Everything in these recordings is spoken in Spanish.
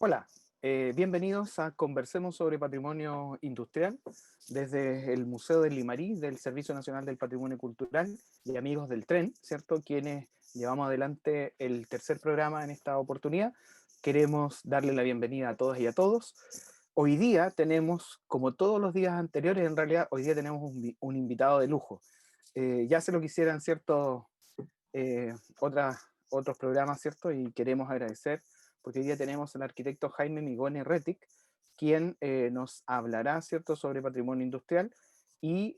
Hola, bienvenidos a Conversemos sobre Patrimonio Industrial desde el Museo del Limarí, del Servicio Nacional del Patrimonio Cultural y amigos del tren, ¿cierto? Quienes llevamos adelante el tercer programa en esta oportunidad. Queremos darle la bienvenida a todas y a todos. Hoy día tenemos, como todos los días anteriores, en realidad, hoy día tenemos un invitado de lujo. Ya se lo quisieran, ¿cierto? eh, otras, Otros programas, ¿cierto? Y queremos agradecer, porque hoy día tenemos al arquitecto Jaime Migone Retic, quien nos hablará, ¿cierto?, sobre patrimonio industrial. Y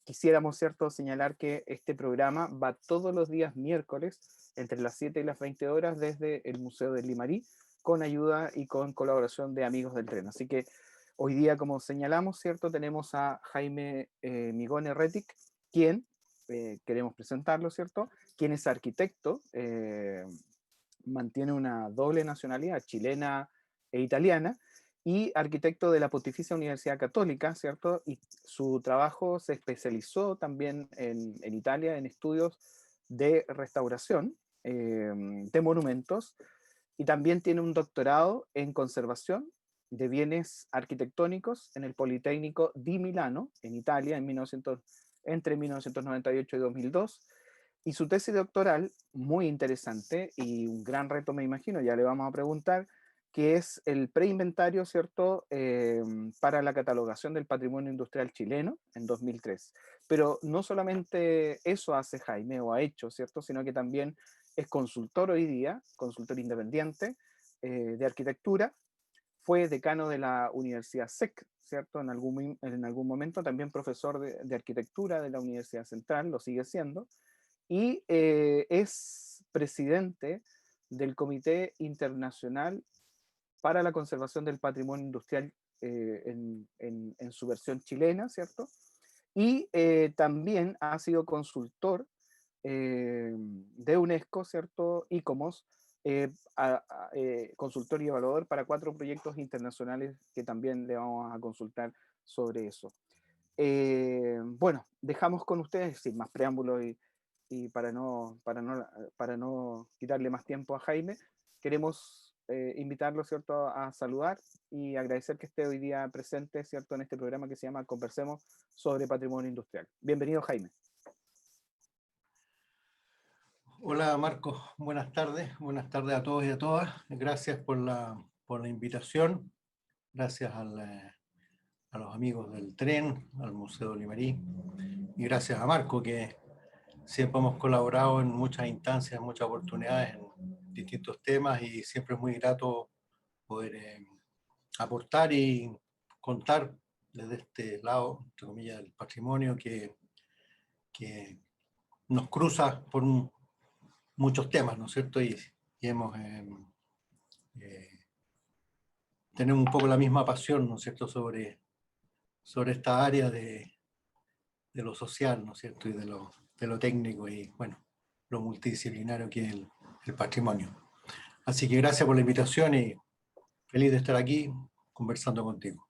quisiéramos, ¿cierto?, señalar que este programa va todos los días miércoles, entre las 7 y las 20 horas, desde el Museo del Limarí, con ayuda y con colaboración de amigos del tren. Así que hoy día, como señalamos, ¿cierto?, tenemos a Jaime Migone Retic, quien queremos presentarlo, ¿cierto? Quien es arquitecto, mantiene una doble nacionalidad, chilena e italiana, y arquitecto de la Pontificia Universidad Católica, ¿cierto? Y su trabajo se especializó también en Italia en estudios de restauración de monumentos, y también tiene un doctorado en conservación de bienes arquitectónicos en el Politécnico di Milano, en Italia, entre 1998 y 2002. Y su tesis doctoral, muy interesante y un gran reto, me imagino, ya le vamos a preguntar, que es el preinventario, ¿cierto?, para la catalogación del patrimonio industrial chileno en 2003. Pero no solamente eso hace Jaime, o ha hecho, ¿cierto?, sino que también es consultor hoy día, consultor independiente de arquitectura. Fue decano de la Universidad SEC, ¿cierto? En algún momento también profesor de arquitectura de la Universidad Central, lo sigue siendo, y es presidente del Comité Internacional para la Conservación del Patrimonio Industrial en su versión chilena, ¿cierto? Y también ha sido consultor de UNESCO, ¿cierto? ICOMOS, consultor y evaluador para 4 proyectos internacionales que también le vamos a consultar sobre eso. Bueno, dejamos con ustedes, sin más preámbulos y para no quitarle más tiempo a Jaime, queremos invitarlo, ¿cierto?, a saludar y agradecer que esté hoy día presente, ¿cierto?, en este programa que se llama Conversemos sobre Patrimonio Industrial. Bienvenido, Jaime. Hola Marcos, buenas tardes a todos y a todas. Gracias por la invitación, gracias a los amigos del tren, al Museo Limarí, y gracias a Marco, que siempre hemos colaborado en muchas instancias, en muchas oportunidades, en distintos temas, y siempre es muy grato poder aportar y contar desde este lado, entre comillas, del patrimonio que nos cruza por muchos temas, ¿no es cierto? Y hemos tenemos un poco la misma pasión, ¿no es cierto?, sobre esta área de lo social, ¿no es cierto?, y de lo técnico y, bueno, lo multidisciplinario que es el patrimonio. Así que gracias por la invitación y feliz de estar aquí conversando contigo.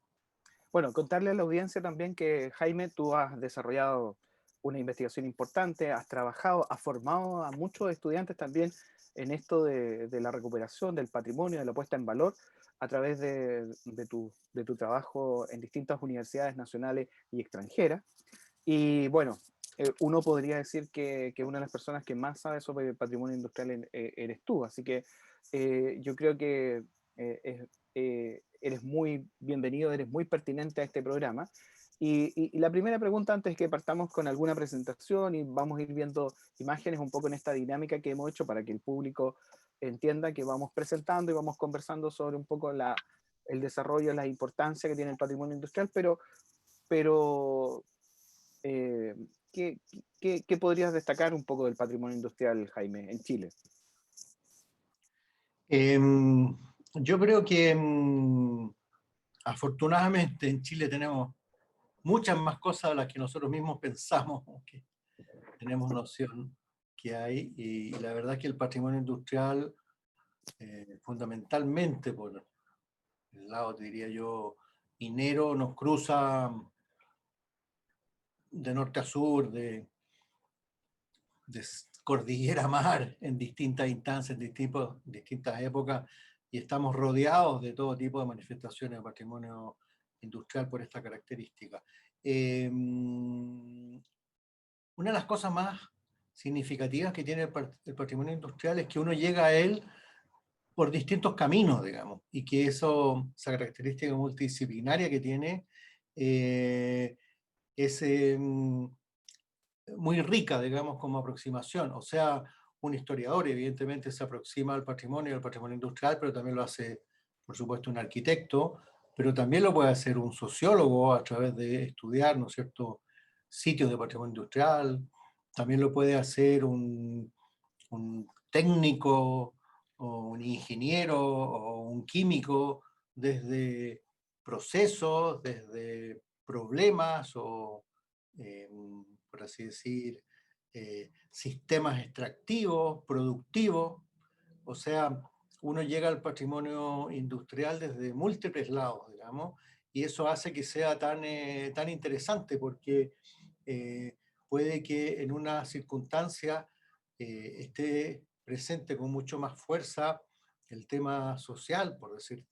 Bueno, contarle a la audiencia también que, Jaime, tú has desarrollado una investigación importante, has trabajado, has formado a muchos estudiantes también en esto de la recuperación del patrimonio, de la puesta en valor, a través de tu trabajo en distintas universidades nacionales y extranjeras. Y bueno, uno podría decir que una de las personas que más sabe sobre el patrimonio industrial eres tú, así que yo creo que eres muy bienvenido, eres muy pertinente a este programa. Y la primera pregunta, antes que partamos con alguna presentación y vamos a ir viendo imágenes un poco en esta dinámica que hemos hecho para que el público entienda que vamos presentando y vamos conversando sobre un poco el desarrollo, la importancia que tiene el patrimonio industrial, pero eh, ¿qué podrías destacar un poco del patrimonio industrial, Jaime, en Chile? Yo creo que afortunadamente en Chile tenemos muchas más cosas de las que nosotros mismos pensamos, que tenemos noción que hay, y la verdad es que el patrimonio industrial, fundamentalmente por el lado, te diría yo, minero, nos cruza de norte a sur, de cordillera a mar, en distintas instancias, en distintas épocas, y estamos rodeados de todo tipo de manifestaciones de patrimonio industrial por esta característica. Una de las cosas más significativas que tiene el patrimonio industrial es que uno llega a él por distintos caminos, digamos, y que esa característica multidisciplinaria que tiene es muy rica, digamos, como aproximación. O sea, un historiador evidentemente se aproxima al patrimonio industrial, pero también lo hace, por supuesto, un arquitecto, pero también lo puede hacer un sociólogo a través de estudiar, ¿no es cierto?, sitios de patrimonio industrial, también lo puede hacer un técnico o un ingeniero o un químico desde procesos, desde problemas o, por así decir, sistemas extractivos, productivos. O sea, uno llega al patrimonio industrial desde múltiples lados, digamos, y eso hace que sea tan interesante porque puede que en una circunstancia esté presente con mucho más fuerza el tema social, por decir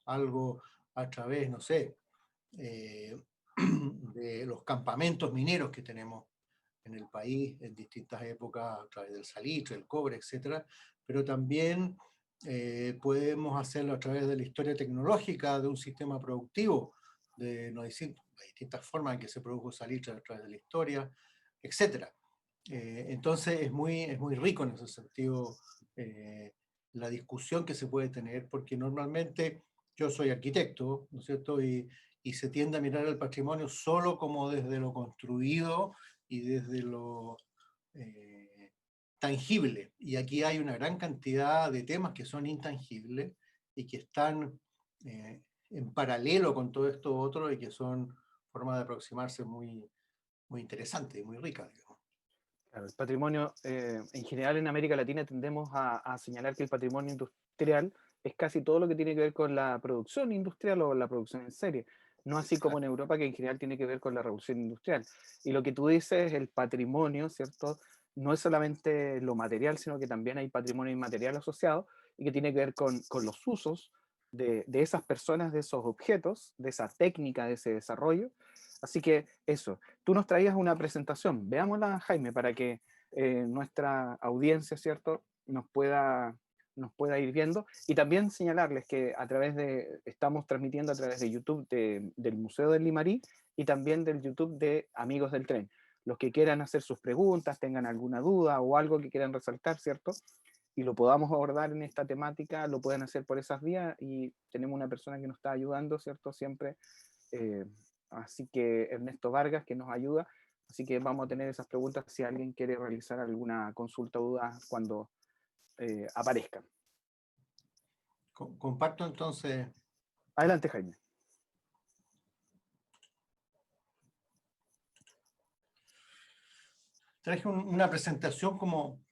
algo, a través, no sé, eh, de los campamentos mineros que tenemos en el país en distintas épocas, a través del salitre, el cobre, etcétera, pero también podemos hacerlo a través de la historia tecnológica de un sistema productivo, de las distintas formas en que se produjo salitre a través de la historia, etcétera. Entonces es muy rico en ese sentido la discusión que se puede tener, porque normalmente yo soy arquitecto, ¿no es cierto? Y se tiende a mirar el patrimonio solo como desde lo construido y desde lo tangible. Y aquí hay una gran cantidad de temas que son intangibles y que están en paralelo con todo esto otro y que son formas de aproximarse muy interesantes y muy ricas, digamos. Claro, el patrimonio, en general en América Latina tendemos a señalar que el patrimonio industrial es casi todo lo que tiene que ver con la producción industrial o la producción en serie, no así como en Europa, que en general tiene que ver con la revolución industrial. Y lo que tú dices, el patrimonio, ¿cierto? No es solamente lo material, sino que también hay patrimonio inmaterial asociado y que tiene que ver con los usos de esas personas, de esos objetos, de esa técnica, de ese desarrollo. Así que eso, tú nos traías una presentación, veámosla, Jaime, para que nuestra audiencia, ¿cierto?, nos pueda ir viendo. Y también señalarles que estamos transmitiendo a través de YouTube del Museo del Limarí y también del YouTube de Amigos del Tren. Los que quieran hacer sus preguntas, tengan alguna duda o algo que quieran resaltar, ¿cierto?, y lo podamos abordar en esta temática, lo pueden hacer por esas vías y tenemos una persona que nos está ayudando, ¿cierto?, siempre. Eh, Así que Ernesto Vargas, que nos ayuda. Así que vamos a tener esas preguntas si alguien quiere realizar alguna consulta o duda cuando aparezcan. Comparto entonces. Adelante, Jaime. Traje una presentación como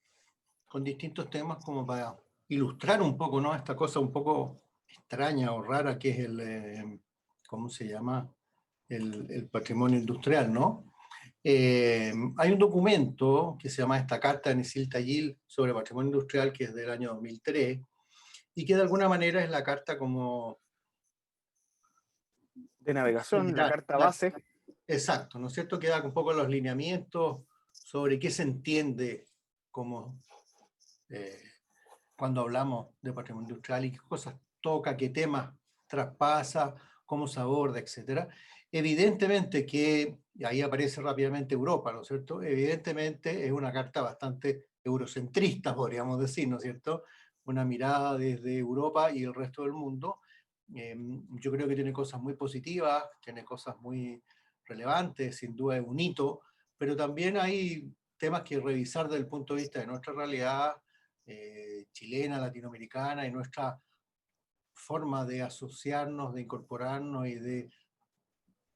con distintos temas como para ilustrar un poco, ¿no?, esta cosa un poco extraña o rara que es ¿cómo se llama? El patrimonio industrial, ¿no? Hay un documento que se llama esta Carta de Necil Tayil sobre patrimonio industrial, que es del año 2003, y que de alguna manera es la carta como De navegación, la general. carta base. Exacto, ¿no es cierto? Que da un poco los lineamientos sobre qué se entiende como cuando hablamos de patrimonio industrial y qué cosas toca, qué temas traspasa, cómo se aborda, etc. Evidentemente que, y ahí aparece rápidamente Europa, ¿no es cierto? Evidentemente es una carta bastante eurocentrista, podríamos decir, ¿no es cierto? Una mirada desde Europa y el resto del mundo. Yo creo que tiene cosas muy positivas, tiene cosas muy relevantes, sin duda es un hito, pero también hay temas que revisar desde el punto de vista de nuestra realidad chilena, latinoamericana y nuestra forma de asociarnos, de incorporarnos y de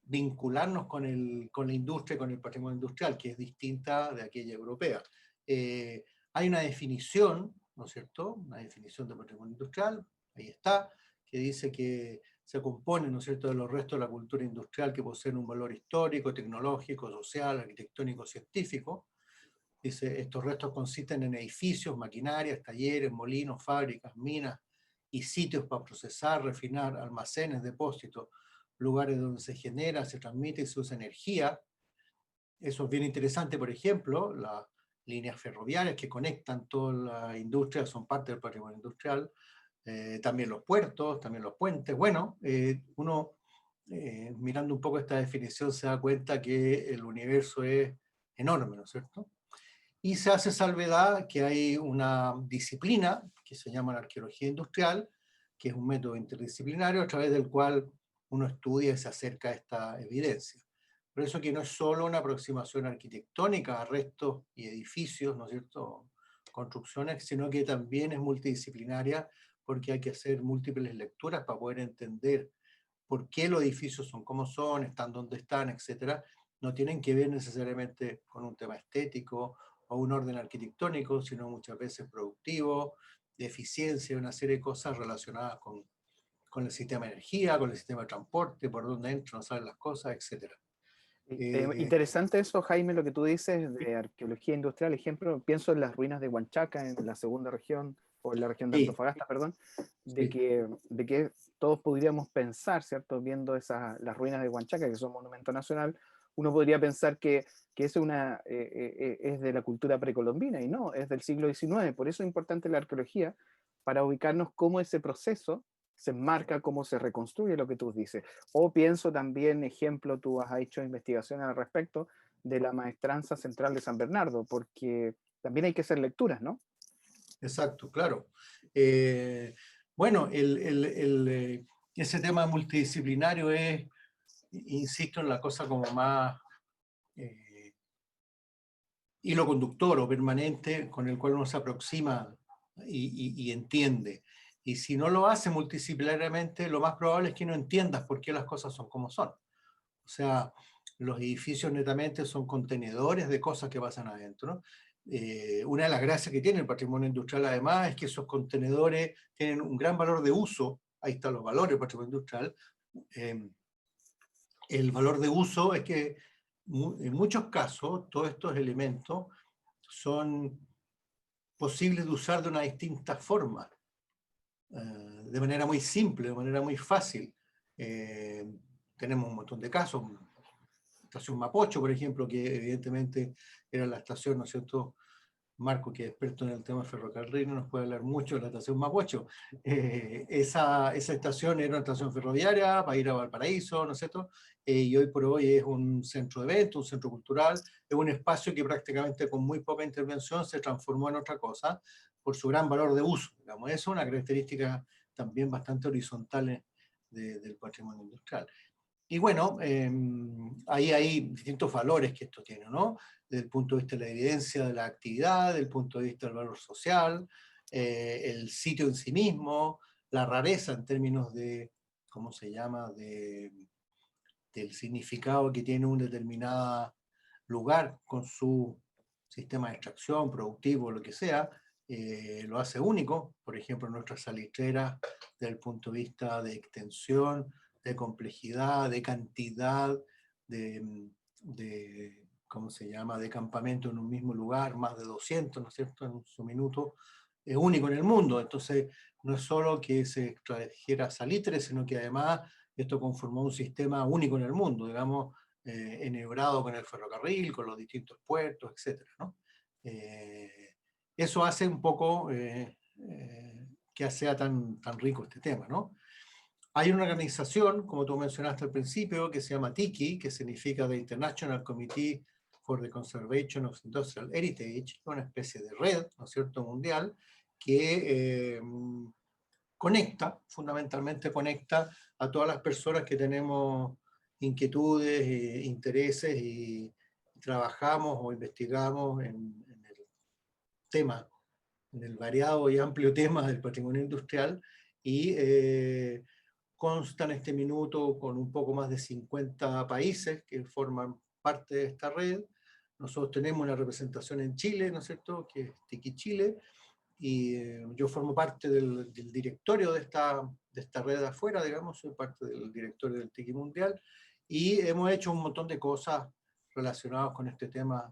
vincularnos con la industria, con el patrimonio industrial, que es distinta de aquella europea. Hay una definición, ¿no es cierto? Una definición de patrimonio industrial, ahí está, que dice que se compone, ¿no es cierto?, de los restos de la cultura industrial que poseen un valor histórico, tecnológico, social, arquitectónico, científico. Dice, estos restos consisten en edificios, maquinarias, talleres, molinos, fábricas, minas, y sitios para procesar, refinar, almacenes, depósitos, lugares donde se genera, se transmite y se usa energía. Eso es bien interesante, por ejemplo, las líneas ferroviarias que conectan toda la industria son parte del patrimonio industrial, también los puertos, también los puentes. Bueno, uno mirando un poco esta definición se da cuenta que el universo es enorme, ¿no es cierto? Y se hace salvedad que hay una disciplina que se llama la arqueología industrial, que es un método interdisciplinario a través del cual uno estudia y se acerca a esta evidencia. Por eso que no es solo una aproximación arquitectónica a restos y edificios, ¿no es cierto?, construcciones, sino que también es multidisciplinaria porque hay que hacer múltiples lecturas para poder entender por qué los edificios son como son, están donde están, etcétera. No tienen que ver necesariamente con un tema estético o un orden arquitectónico, sino muchas veces productivo, de eficiencia, una serie de cosas relacionadas con el sistema de energía, con el sistema de transporte, por dónde entran, salen las cosas, etcétera. Interesante eso, Jaime, lo que tú dices de arqueología industrial. Ejemplo, pienso en las ruinas de Huanchaca, en la segunda región, o en la región de Sí, Antofagasta, perdón, sí, de que todos podríamos pensar, ¿cierto? Viendo las ruinas de Huanchaca, que son monumento nacional, uno podría pensar que es de la cultura precolombina, y no, es del siglo XIX. Por eso es importante la arqueología, para ubicarnos cómo ese proceso se enmarca, cómo se reconstruye lo que tú dices. O pienso también, ejemplo, tú has hecho investigaciones al respecto de la Maestranza Central de San Bernardo, porque también hay que hacer lecturas, ¿no? exacto, claro. Bueno, ese tema multidisciplinario es, insisto, en la cosa como más hilo conductor o permanente con el cual uno se aproxima y entiende. Y si no lo hace multidisciplinariamente, lo más probable es que no entiendas por qué las cosas son como son. O sea, los edificios netamente son contenedores de cosas que pasan adentro. Una de las gracias que tiene el patrimonio industrial, además, es que esos contenedores tienen un gran valor de uso. Ahí están los valores del patrimonio industrial. El valor de uso es que en muchos casos todos estos elementos son posibles de usar de una distinta forma, de manera muy simple, de manera muy fácil. Tenemos un montón de casos. Estación Mapocho, por ejemplo, que evidentemente era la estación, ¿no es cierto? Marco, que es experto en el tema ferrocarril, nos puede hablar mucho de la estación Mapocho. Esa estación era una estación ferroviaria para ir a Valparaíso, ¿no es cierto? Y hoy por hoy es un centro de eventos, un centro cultural, es un espacio que prácticamente con muy poca intervención se transformó en otra cosa por su gran valor de uso. Digamos. Eso es una característica también bastante horizontal del patrimonio industrial. Y bueno, ahí hay distintos valores que esto tiene, ¿no? Desde el punto de vista de la evidencia de la actividad, desde el punto de vista del valor social, el sitio en sí mismo, la rareza en términos de, ¿cómo se llama?, del significado que tiene un determinado lugar con su sistema de extracción, productivo, lo que sea, lo hace único. Por ejemplo, nuestras salitreras, desde el punto de vista de extensión, de complejidad, de cantidad, ¿cómo se llama?, de campamento en un mismo lugar, más de 200, ¿no es cierto?, en su minuto, es único en el mundo. Entonces, no es solo que se extrajera salitre, sino que además esto conformó un sistema único en el mundo, digamos, enhebrado con el ferrocarril, con los distintos puertos, etc., ¿no? Eso hace un poco que sea tan rico este tema, ¿no? Hay una organización, como tú mencionaste al principio, que se llama TICI, que significa The International Committee for the Conservation of Industrial Heritage, una especie de red, ¿no es cierto?, mundial, que conecta, fundamentalmente conecta a todas las personas que tenemos inquietudes, intereses y trabajamos o investigamos en el tema, en el variado y amplio tema del patrimonio industrial, y consta en este minuto con un poco más de 50 países que forman parte de esta red. Nosotros tenemos una representación en Chile, ¿no es cierto?, que es Tiki Chile, y yo formo parte del directorio de esta red de afuera, digamos, soy parte del directorio del Tiki Mundial, y hemos hecho un montón de cosas relacionadas con este tema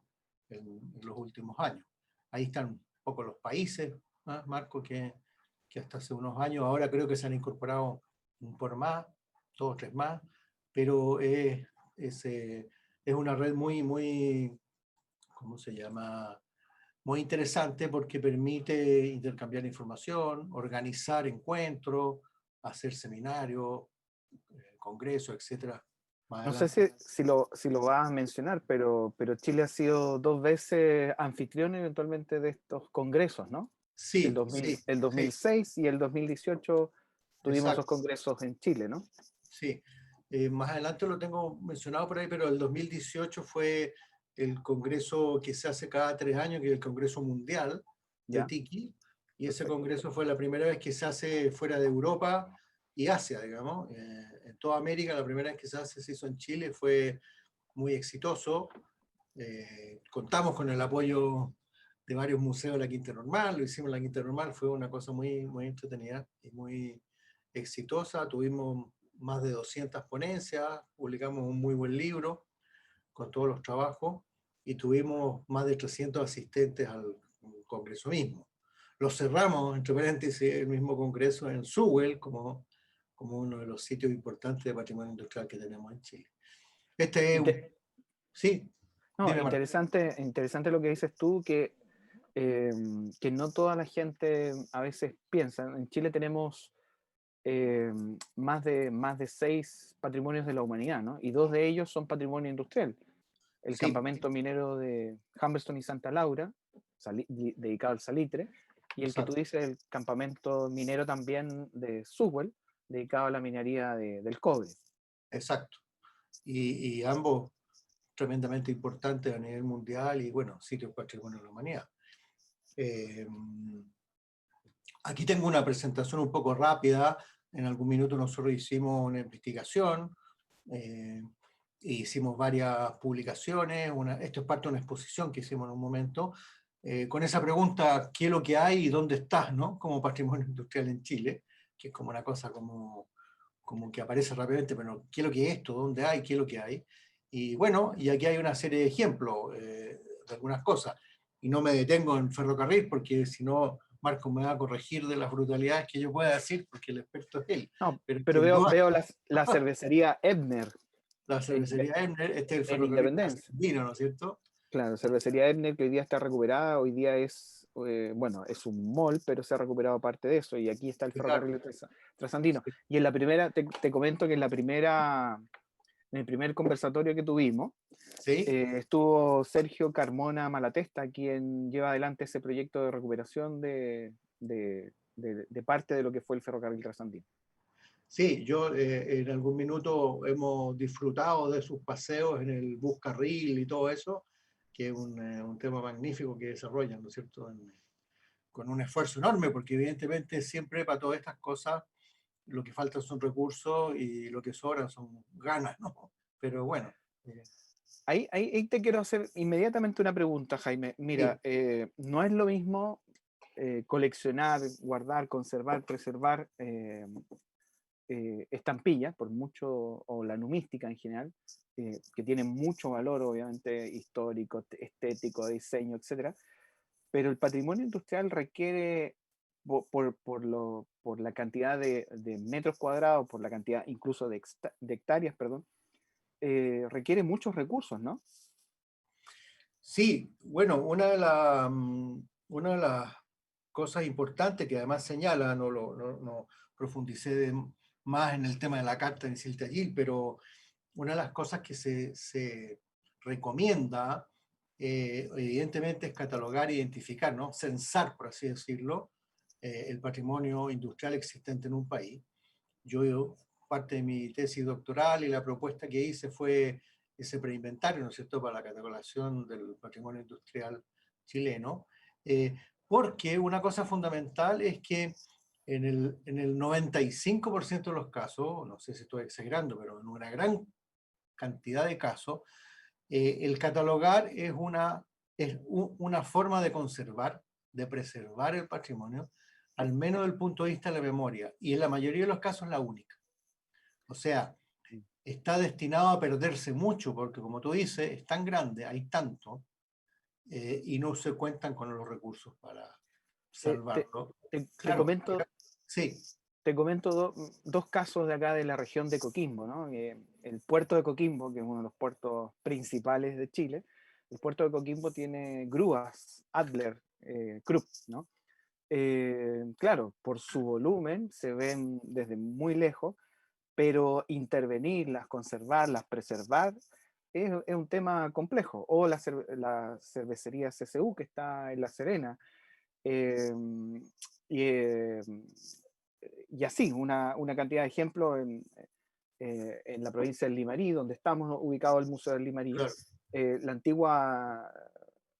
en los últimos años. Ahí están un poco los países, ¿no, Marco, que que hasta hace unos años, ahora creo que se han incorporado un por más, 2 o 3 más, pero es una red muy, ¿cómo se llama? Muy interesante porque permite intercambiar información, organizar encuentros, hacer seminarios, congresos, etcétera. Más No sé adelante. si lo vas a mencionar, pero Chile ha sido 2 veces anfitrión eventualmente de estos congresos, ¿no? Sí, sí, El sí, 2006 y el 2018 tuvimos esos exacto. congresos en Chile, ¿no? Sí. Más adelante lo tengo mencionado por ahí, pero el 2018 fue el congreso que se hace cada 3 años, que es el Congreso Mundial de Ya, Tiki, y ese perfecto. congreso fue la primera vez que se hace fuera de Europa y Asia, digamos. En toda América, la primera vez que se hizo en Chile, fue muy exitoso. Contamos con el apoyo de varios museos de la Quinta Normal, lo hicimos en la Quinta Normal, fue una cosa muy entretenida y muy exitosa. Tuvimos más de 200 ponencias, publicamos un muy buen libro con todos los trabajos y tuvimos más de 300 asistentes al congreso mismo. Lo cerramos, entre paréntesis, el mismo congreso en Sewell como uno de los sitios importantes de patrimonio industrial que tenemos en Chile. Este es Inte- sí, no, dime Marco. interesante lo que dices tú, que no toda la gente a veces piensa. En Chile tenemos eh, más de 6 patrimonios de la humanidad, ¿no? Y 2 de ellos son patrimonio industrial. El Sí, campamento minero de Humberston y Santa Laura, dedicado al salitre, y el que tú exacto, dices, el campamento minero también de Sewell, dedicado a la minería del cobre. exacto. Y ambos tremendamente importantes a nivel mundial y bueno, sitios patrimonio de la humanidad. Eh, Aquí tengo una presentación un poco rápida. En algún minuto nosotros hicimos una investigación, eh, e hicimos varias publicaciones. Esto es parte de una exposición que hicimos en un momento, con esa pregunta, ¿qué es lo que hay y dónde estás, ¿no? Como patrimonio industrial en Chile, que es como una cosa como que aparece rápidamente, pero ¿qué es lo que es esto? ¿Dónde hay? ¿Qué es lo que hay? Y bueno, y aquí hay una serie de ejemplos de algunas cosas. Y no me detengo en ferrocarril porque si no, Marco me va a corregir de las brutalidades que yo pueda decir porque el experto es él. No, Pero pero sin duda, veo la cervecería Ebner la en, cervecería Emner, este es el en ferrocarril Independencia. trasandino, ¿no es cierto? Claro, cervecería Ebner, que hoy día está recuperada, hoy día bueno, es un mall, pero se ha recuperado parte de eso, y aquí está el Claro, ferrocarril trasandino. sí, Y en la primera, te comento que en el primer conversatorio que tuvimos, sí, estuvo Sergio Carmona Malatesta, quien lleva adelante ese proyecto de recuperación de parte de lo que fue el ferrocarril trasandino. sí, yo en algún minuto hemos disfrutado de sus paseos en el bus carril y todo eso, que es un tema magnífico que desarrollan, ¿no es cierto? Con un esfuerzo enorme, porque evidentemente siempre para todas estas cosas lo que falta son recursos y lo que sobra son ganas, ¿no? Pero bueno, eh, Ahí te quiero hacer inmediatamente una pregunta, Jaime. Mira, sí, no es lo mismo coleccionar, guardar, conservar, preservar estampillas, por mucho, o la numística en general, que tiene mucho valor, obviamente, histórico, estético, de diseño, etcétera. Pero el patrimonio industrial requiere, por la cantidad de metros cuadrados, por la cantidad incluso de hectáreas, perdón, requiere muchos recursos, ¿no? sí, bueno, una de las cosas importantes que además señala, no profundicé más en el tema de la carta en Siltagil, pero una de las cosas que se recomienda, evidentemente, es catalogar e identificar, ¿no? Censar, por así decirlo, el patrimonio industrial existente en un país. Parte de mi tesis doctoral y la propuesta que hice fue ese preinventario, ¿no es cierto?, para la catalogación del patrimonio industrial chileno, porque una cosa fundamental es que en el 95% de los casos, no sé si estoy exagerando, pero en una gran cantidad de casos, el catalogar es una forma de conservar, de preservar el patrimonio, al menos desde el punto de vista de la memoria, y en la mayoría de los casos la única. O sea, está destinado a perderse mucho, porque como tú dices, es tan grande, hay tanto, y no se cuentan con los recursos para Te, te- salvarlo. te Claro, comento, Sí, Te comento dos casos de acá de la región de Coquimbo, ¿no? El puerto de Coquimbo, que es uno de los puertos principales de Chile, el puerto de Coquimbo tiene grúas Adler Krupp, ¿no? Claro, por su volumen se ven desde muy lejos, pero intervenirlas, conservarlas, preservar, es un tema complejo. O la cervecería CCU que está en La Serena. eh, y, eh, y así, una cantidad de ejemplos en la provincia del Limarí, donde estamos ubicados el Museo del Limarí, claro, la antigua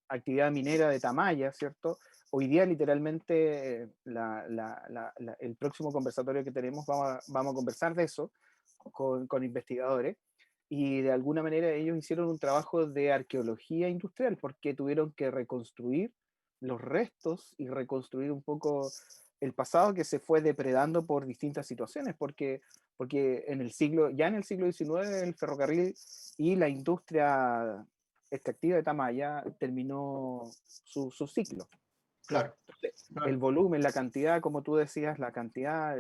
actividad minera de Tamaya, ¿cierto? Hoy día literalmente el próximo conversatorio que tenemos vamos a conversar de eso con investigadores y de alguna manera ellos hicieron un trabajo de arqueología industrial porque tuvieron que reconstruir los restos y reconstruir un poco el pasado que se fue depredando por distintas situaciones, porque ya en el siglo XIX el ferrocarril y la industria extractiva de Tamaya terminó su ciclo. claro, Entonces, el claro. volumen, la cantidad, como tú decías, la cantidad,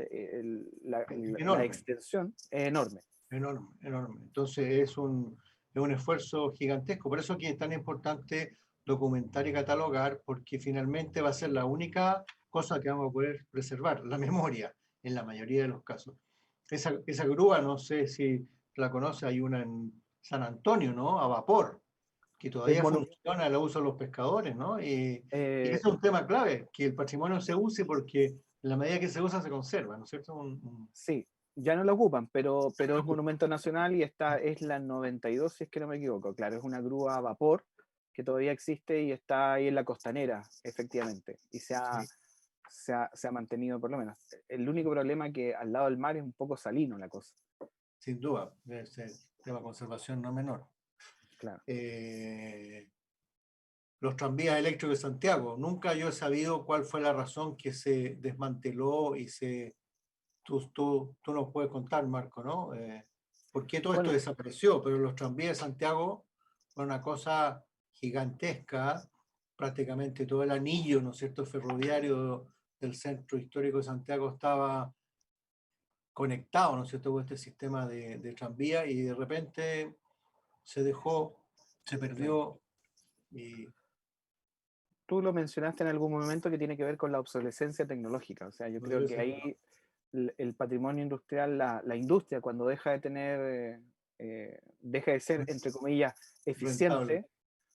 la Enorme. extensión es enorme. Enorme, enorme. Entonces es un esfuerzo gigantesco. Por eso aquí es tan importante documentar y catalogar, porque finalmente va a ser la única cosa que vamos a poder preservar, la memoria, en la mayoría de los casos. Esa grúa, no sé si la conoce, hay una en San Antonio, ¿no? A vapor, que Es todavía monu- funciona, la usan los pescadores, ¿no? Y ese eh, es un tema clave, que el patrimonio se use porque en la medida que se usa se conserva, ¿no es cierto? sí, ya no lo ocupan, pero es monumento nacional y es la 92 si es que no me equivoco. Claro, es una grúa a vapor que todavía existe y está ahí en la costanera, efectivamente, y Sí, se ha mantenido por lo menos. El único problema es que al lado del mar es un poco salino la cosa, sin duda, debe ser tema de conservación no menor. claro. Eh, los tranvías eléctricos de Santiago, nunca yo he sabido cuál fue la razón que se desmanteló y se... Tú nos puedes contar, Marco, ¿no? ¿Por qué todo esto Bueno, desapareció? Pero los tranvías de Santiago fue una cosa gigantesca, prácticamente todo el anillo, ¿no es cierto?, ferroviario del centro histórico de Santiago estaba conectado, ¿no es cierto?, con este sistema de tranvía y de repente se dejó, se claro. perdió y Tú lo mencionaste en algún momento que tiene que ver con la obsolescencia tecnológica. O sea, yo creo que ahí el patrimonio industrial, la industria, cuando deja de tener, deja de ser, entre comillas, rentable, eficiente,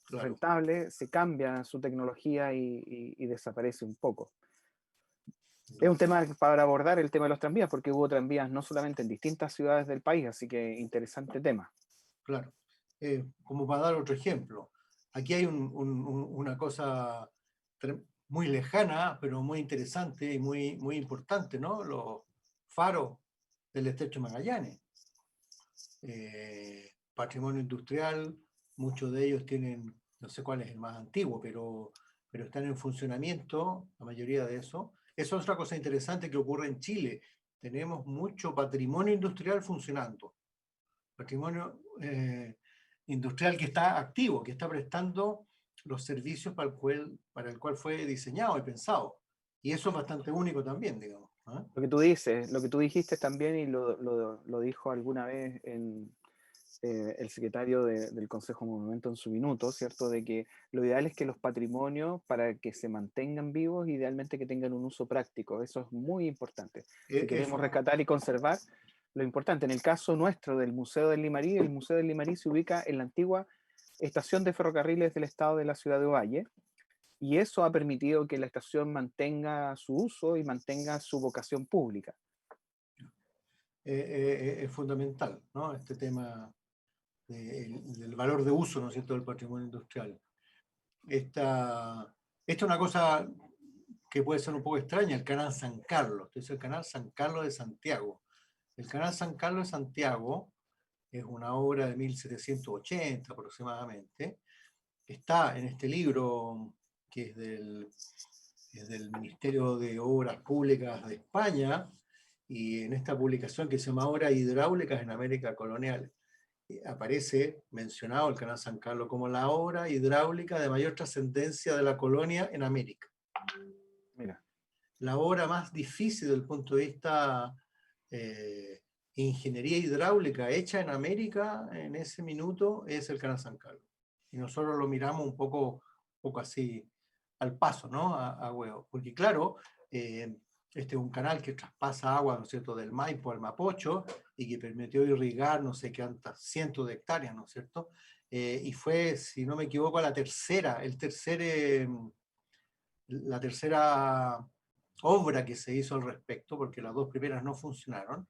claro. rentable, se cambia su tecnología y desaparece un poco. Es un tema para abordar el tema de los tranvías, porque hubo tranvías no solamente en distintas ciudades del país, así que interesante tema. Claro. Como para dar otro ejemplo, aquí hay una cosa muy lejana, pero muy interesante y muy importante, ¿no? Los faros del Estrecho de Magallanes. Patrimonio industrial, muchos de ellos tienen, no sé cuál es el más antiguo, pero están en funcionamiento, la mayoría de eso. Eso es otra cosa interesante que ocurre en Chile. Tenemos mucho patrimonio industrial funcionando. Patrimonio industrial que está activo, que está prestando los servicios para el cual fue diseñado y pensado. Y eso es bastante único también, digamos. ¿Ah? Lo que tú dices, lo que tú dijiste también, y lo dijo alguna vez el secretario del Consejo Monumento en su minuto, ¿cierto? De que lo ideal es que los patrimonios, para que se mantengan vivos, idealmente que tengan un uso práctico. Eso es muy importante. Si queremos Eso, rescatar y conservar, lo importante, en el caso nuestro del Museo del Limarí, el Museo del Limarí se ubica en la antigua estación de ferrocarriles del estado de la ciudad de Ovalle, y eso ha permitido que la estación mantenga su uso y mantenga su vocación pública. es fundamental, ¿no? Este tema del valor de uso, ¿no es cierto?, del patrimonio industrial. Esta es una cosa que puede ser un poco extraña, el Canal San Carlos. Este es el Canal San Carlos de Santiago. El Canal San Carlos de Santiago es una obra de 1780 aproximadamente. Está en este libro que es del Ministerio de Obras Públicas de España, y en esta publicación que se llama Obras Hidráulicas en América Colonial, aparece mencionado el Canal San Carlos como la obra hidráulica de mayor trascendencia de la colonia en América. Mira, la obra más difícil desde el punto de vista ingeniería hidráulica hecha en América en ese minuto es el Canal San Carlos. Y nosotros lo miramos un poco así al paso, ¿no? A huevo. Porque claro, este es un canal que traspasa agua, ¿no es cierto?, del Maipo al Mapocho y que permitió irrigar no sé cuántas cientos de hectáreas, ¿no es cierto? Y fue, si no me equivoco, la tercera obra que se hizo al respecto, porque las dos primeras no funcionaron.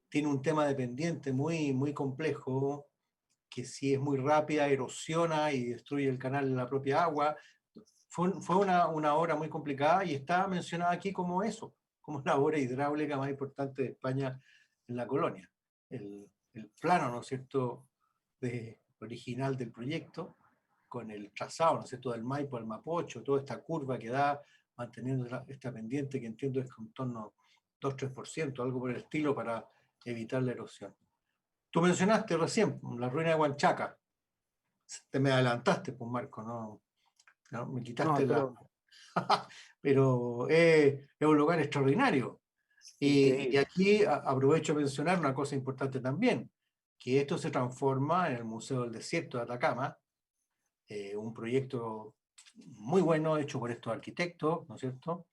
Tiene un tema de pendiente muy complejo, que si es muy rápida, erosiona y destruye el canal en la propia agua. Fue una obra muy complicada y está mencionada aquí como eso, como la obra hidráulica más importante de España en la colonia. El plano, ¿no es cierto?, original del proyecto, con el trazado, ¿no es cierto?, del Maipo al Mapocho, toda esta curva que da, manteniendo esta pendiente que entiendo es con torno 2-3%, algo por el estilo, para evitar la erosión. Tú mencionaste recién la ruina de Huanchaca. Te me adelantaste, pues Marco, no me quitaste No, la... pero Pero es un lugar extraordinario. Y increíble. aquí aprovecho a mencionar una cosa importante también, que esto se transforma en el Museo del Desierto de Atacama, un proyecto muy bueno hecho por estos arquitectos, ¿no es cierto?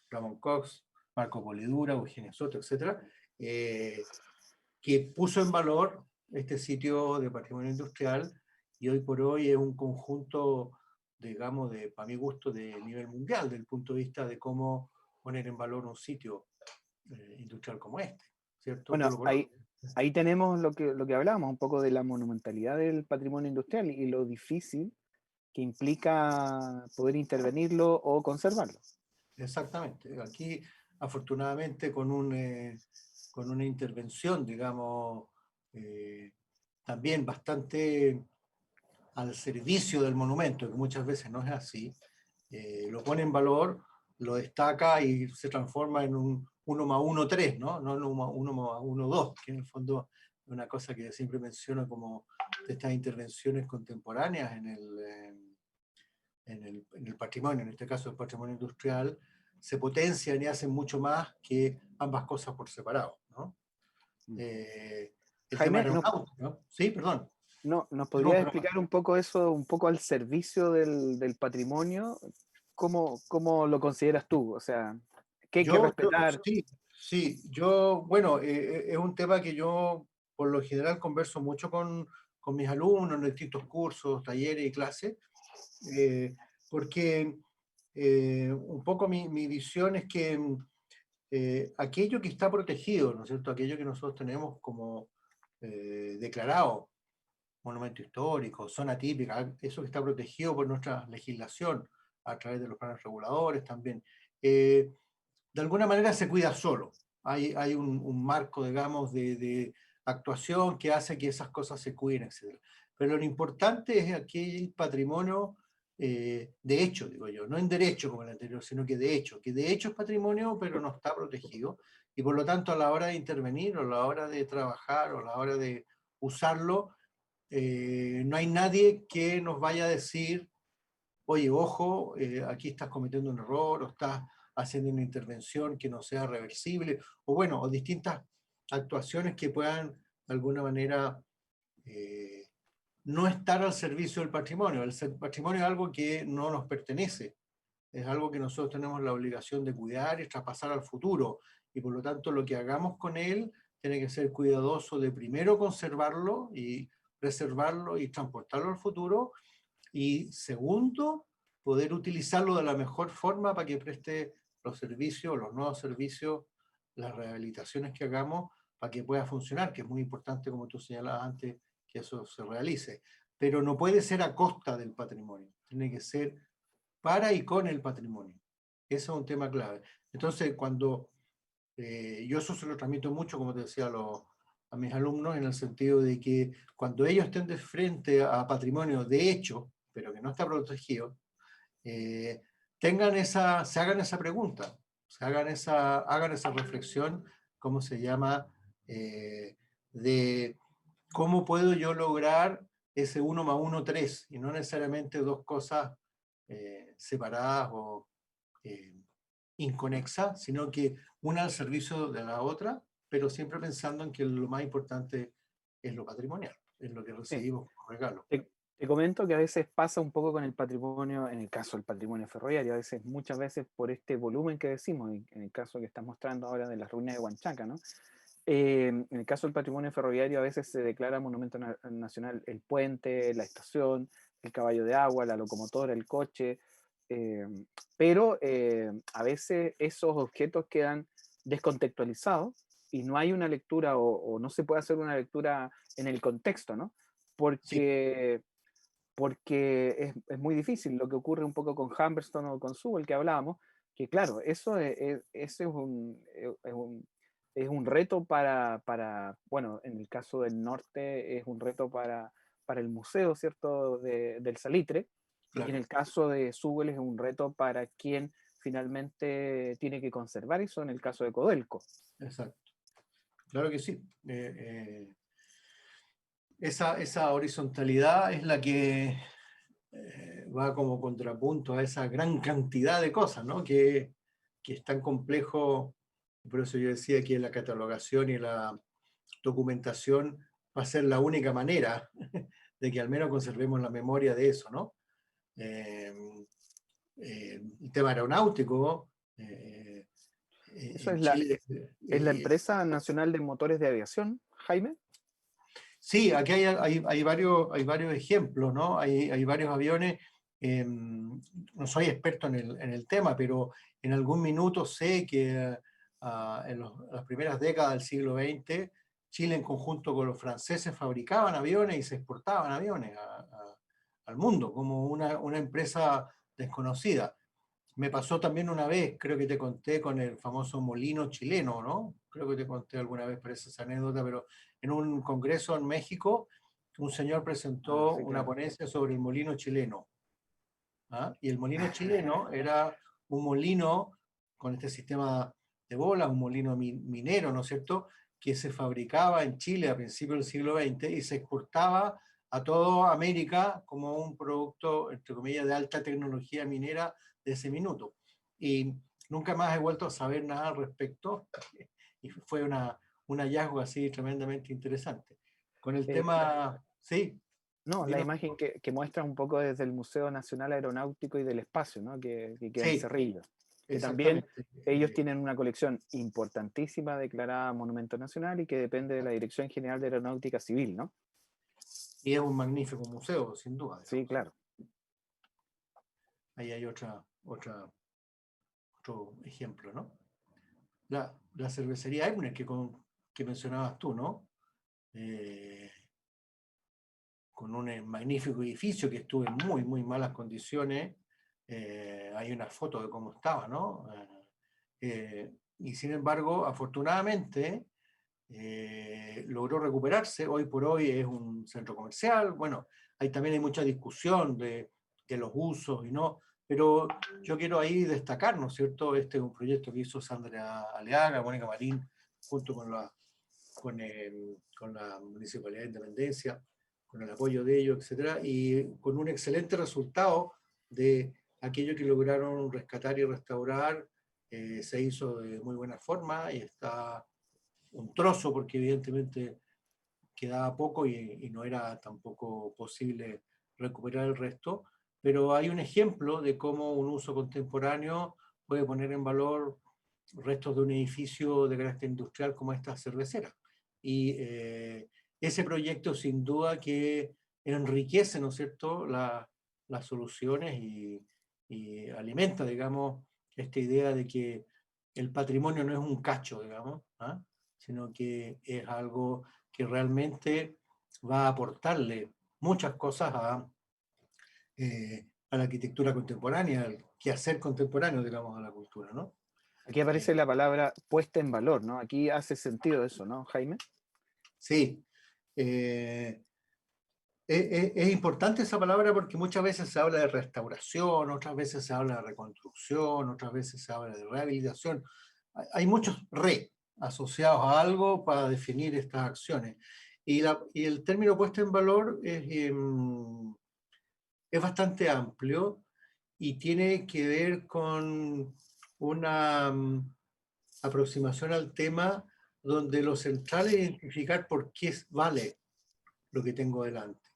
Ramón Cox, Marco Polidura, Eugenio Soto, etcétera, que puso en valor este sitio de patrimonio industrial y hoy por hoy es un conjunto, digamos, para mi gusto, de nivel mundial, desde el punto de vista de cómo poner en valor un sitio industrial como este, ¿cierto? Tú Bueno, lo conoces. ahí tenemos lo que hablábamos, un poco de la monumentalidad del patrimonio industrial y lo difícil que implica poder intervenirlo o conservarlo. Exactamente. Aquí, afortunadamente, con una intervención, digamos, eh, también bastante al servicio del monumento, que muchas veces no es así, lo pone en valor, lo destaca y se transforma en un 1+1+3, ¿no? No en un 1+1+2, que en el fondo es una cosa que siempre menciono como de estas intervenciones contemporáneas en el patrimonio, en este caso el patrimonio industrial, se potencian y hacen mucho más que ambas cosas por separado, ¿no? Mm. El tema Jaime, aeronáutico, ¿no? Sí, perdón. ¿nos Perdón, podrías perdón. explicar un poco eso, un poco al servicio del patrimonio? ¿Cómo lo consideras tú? O sea, ¿qué hay que respetar? Sí, sí, yo, bueno, es un tema que yo por lo general converso mucho con mis alumnos en distintos cursos, talleres y clases, porque un poco mi visión es que aquello que está protegido, ¿no es cierto? Aquello que nosotros tenemos como declarado monumento histórico, zona típica, eso que está protegido por nuestra legislación a través de los planes reguladores también, de alguna manera se cuida solo. Hay un marco, digamos, de actuación que hace que esas cosas se cuiden, etc. Pero lo importante es aquel patrimonio de hecho, digo yo, no en derecho como el anterior, sino que de hecho es patrimonio, pero no está protegido. Y por lo tanto, a la hora de intervenir, o a la hora de trabajar, o a la hora de usarlo, no hay nadie que nos vaya a decir, oye, ojo, aquí estás cometiendo un error, o estás haciendo una intervención que no sea reversible, o bueno, o distintas actuaciones que puedan de alguna manera no estar al servicio del patrimonio. El patrimonio es algo que no nos pertenece, es algo que nosotros tenemos la obligación de cuidar y traspasar al futuro, y por lo tanto lo que hagamos con él tiene que ser cuidadoso de primero conservarlo y preservarlo y transportarlo al futuro, y segundo, poder utilizarlo de la mejor forma para que preste los servicios, los nuevos servicios, las rehabilitaciones que hagamos, para que pueda funcionar, que es muy importante, como tú señalabas antes, que eso se realice. Pero no puede ser a costa del patrimonio, tiene que ser para y con el patrimonio. Ese es un tema clave. Entonces, cuando yo eso se lo transmito mucho, como te decía, a mis alumnos, en el sentido de que cuando ellos estén de frente a patrimonio de hecho, pero que no está protegido, eh, se hagan esa pregunta, hagan esa reflexión, ¿cómo se llama? De cómo puedo yo lograr ese 1+1+3 y no necesariamente dos cosas separadas o inconexas, sino que una al servicio de la otra, pero siempre pensando en que lo más importante es lo patrimonial, es lo que Sí. recibimos como regalo. Te comento que a veces pasa un poco con el patrimonio, en el caso del patrimonio ferroviario, a veces, muchas veces por este volumen que decimos, en el caso que estás mostrando ahora de las ruinas de Huanchaca, ¿no? En el caso del patrimonio ferroviario a veces se declara monumento nacional el puente, la estación, el caballo de agua, la locomotora, el coche, eh, pero a veces esos objetos quedan descontextualizados y no hay una lectura o no se puede hacer una lectura en el contexto, ¿no? Sí, Porque es muy difícil. Lo que ocurre un poco con Humberstone o con Sewell que hablábamos, que claro, eso ese es un reto bueno, en el caso del norte es un reto para el museo, ¿cierto?, del Salitre, y en claro, el caso de Sewell es un reto para quien finalmente tiene que conservar eso, en el caso de Codelco. exacto. Claro que sí. Esa horizontalidad es la que va como contrapunto a esa gran cantidad de cosas, ¿no? Que es tan complejo. Por eso yo decía que la catalogación y la documentación va a ser la única manera de que al menos conservemos la memoria de eso, ¿no? Eh, el tema aeronáutico, Eso en Chile. es la Empresa Nacional de Motores de Aviación, Jaime. Sí, aquí hay varios ejemplos, ¿no? Hay varios aviones. No soy experto en el tema, pero en algún minuto sé que en las primeras décadas del siglo XX, Chile en conjunto con los franceses fabricaban aviones y se exportaban aviones al mundo como una empresa desconocida. Me pasó también una vez, creo que te conté con el famoso molino chileno, ¿no? Creo que te conté alguna vez, parece esa anécdota, pero en un congreso en México, un señor Ah, presentó sí, una claro. ponencia sobre el molino chileno. ¿Ah? Y el molino chileno era un molino con este sistema de bolas, un molino minero, ¿no es cierto?, que se fabricaba en Chile a principios del siglo XX y se exportaba a toda América como un producto, entre comillas, de alta tecnología minera de ese minuto. Y nunca más he vuelto a saber nada al respecto, y fue un hallazgo así tremendamente interesante. Con el tema, sí, No, la dime. imagen que muestra un poco desde el Museo Nacional Aeronáutico y del Espacio, ¿no? Que queda en Sí, Cerrillo. Que también exactamente. ellos tienen una colección importantísima declarada Monumento Nacional y que depende de la Dirección General de Aeronáutica Civil, ¿no? Y es un magnífico museo, sin duda, Sí, digamos. claro. Ahí hay otro ejemplo, ¿no? La cervecería Ebner que mencionabas tú, ¿no? Eh, con un magnífico edificio que estuvo en muy, muy malas condiciones. Hay una foto de cómo estaba, ¿no? Y sin embargo, afortunadamente, logró recuperarse. Hoy por hoy es un centro comercial. Bueno, también hay mucha discusión de los usos y no, pero yo quiero ahí destacar, ¿no es cierto? Este es un proyecto que hizo Sandra Aleaga, Mónica Marín, junto con la Municipalidad de Independencia, con el apoyo de ellos, etcétera, y con un excelente resultado de aquello que lograron rescatar y restaurar. Se hizo de muy buena forma y está un trozo, porque evidentemente quedaba poco y no era tampoco posible recuperar el resto, pero hay un ejemplo de cómo un uso contemporáneo puede poner en valor restos de un edificio de carácter industrial como esta cervecera. Y ese proyecto sin duda que enriquece, ¿no es cierto?, las soluciones y alimenta, digamos, esta idea de que el patrimonio no es un cacho, digamos, ¿ah?, sino que es algo que realmente va a aportarle muchas cosas a la arquitectura contemporánea, al quehacer contemporáneo, digamos, a la cultura, ¿no? Aquí Eh, aparece la palabra puesta en valor, ¿no? Aquí hace sentido eso, ¿no, Jaime? sí, eh, es importante esa palabra porque muchas veces se habla de restauración, otras veces se habla de reconstrucción, otras veces se habla de rehabilitación. Hay muchos re asociados a algo para definir estas acciones. Y el término puesta en valor es bastante amplio y tiene que ver con una aproximación al tema donde lo central es identificar por qué vale lo que tengo delante,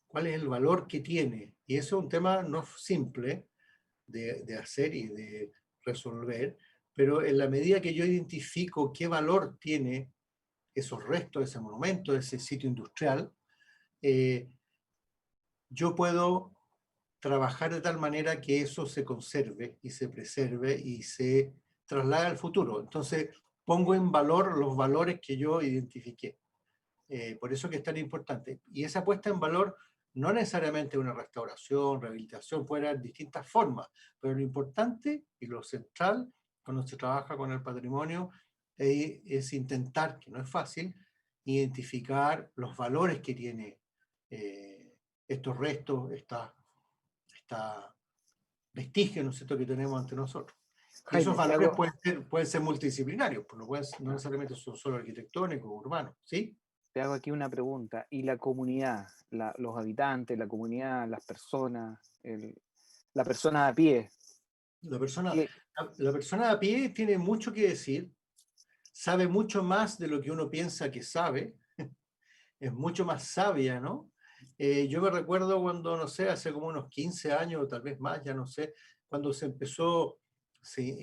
cuál es el valor que tiene. Y eso es un tema no simple de hacer y de resolver, pero en la medida que yo identifico qué valor tiene esos restos, ese monumento, ese sitio industrial, yo puedo trabajar de tal manera que eso se conserve y se preserve y se traslade al futuro. Entonces, pongo en valor los valores que yo identifiqué. Por eso que es tan importante. Y esa puesta en valor no necesariamente una restauración, rehabilitación, puede haber distintas formas, pero lo importante y lo central cuando se trabaja con el patrimonio es intentar, que no es fácil, identificar los valores que tiene estos restos, esta vestigios, ¿no es cierto?, que tenemos ante nosotros. Y esos Jaime, valores pueden ser multidisciplinarios, pues no necesariamente son solo arquitectónicos o urbanos, ¿sí? te hago aquí una pregunta. ¿Y la comunidad, los habitantes, la comunidad, las personas, la persona a pie? La persona, ¿Qué? la persona a pie tiene mucho que decir, sabe mucho más de lo que uno piensa que sabe, es mucho más sabia, ¿no? Yo me recuerdo cuando, no sé, hace como unos 15 años o tal vez más, ya no sé, cuando se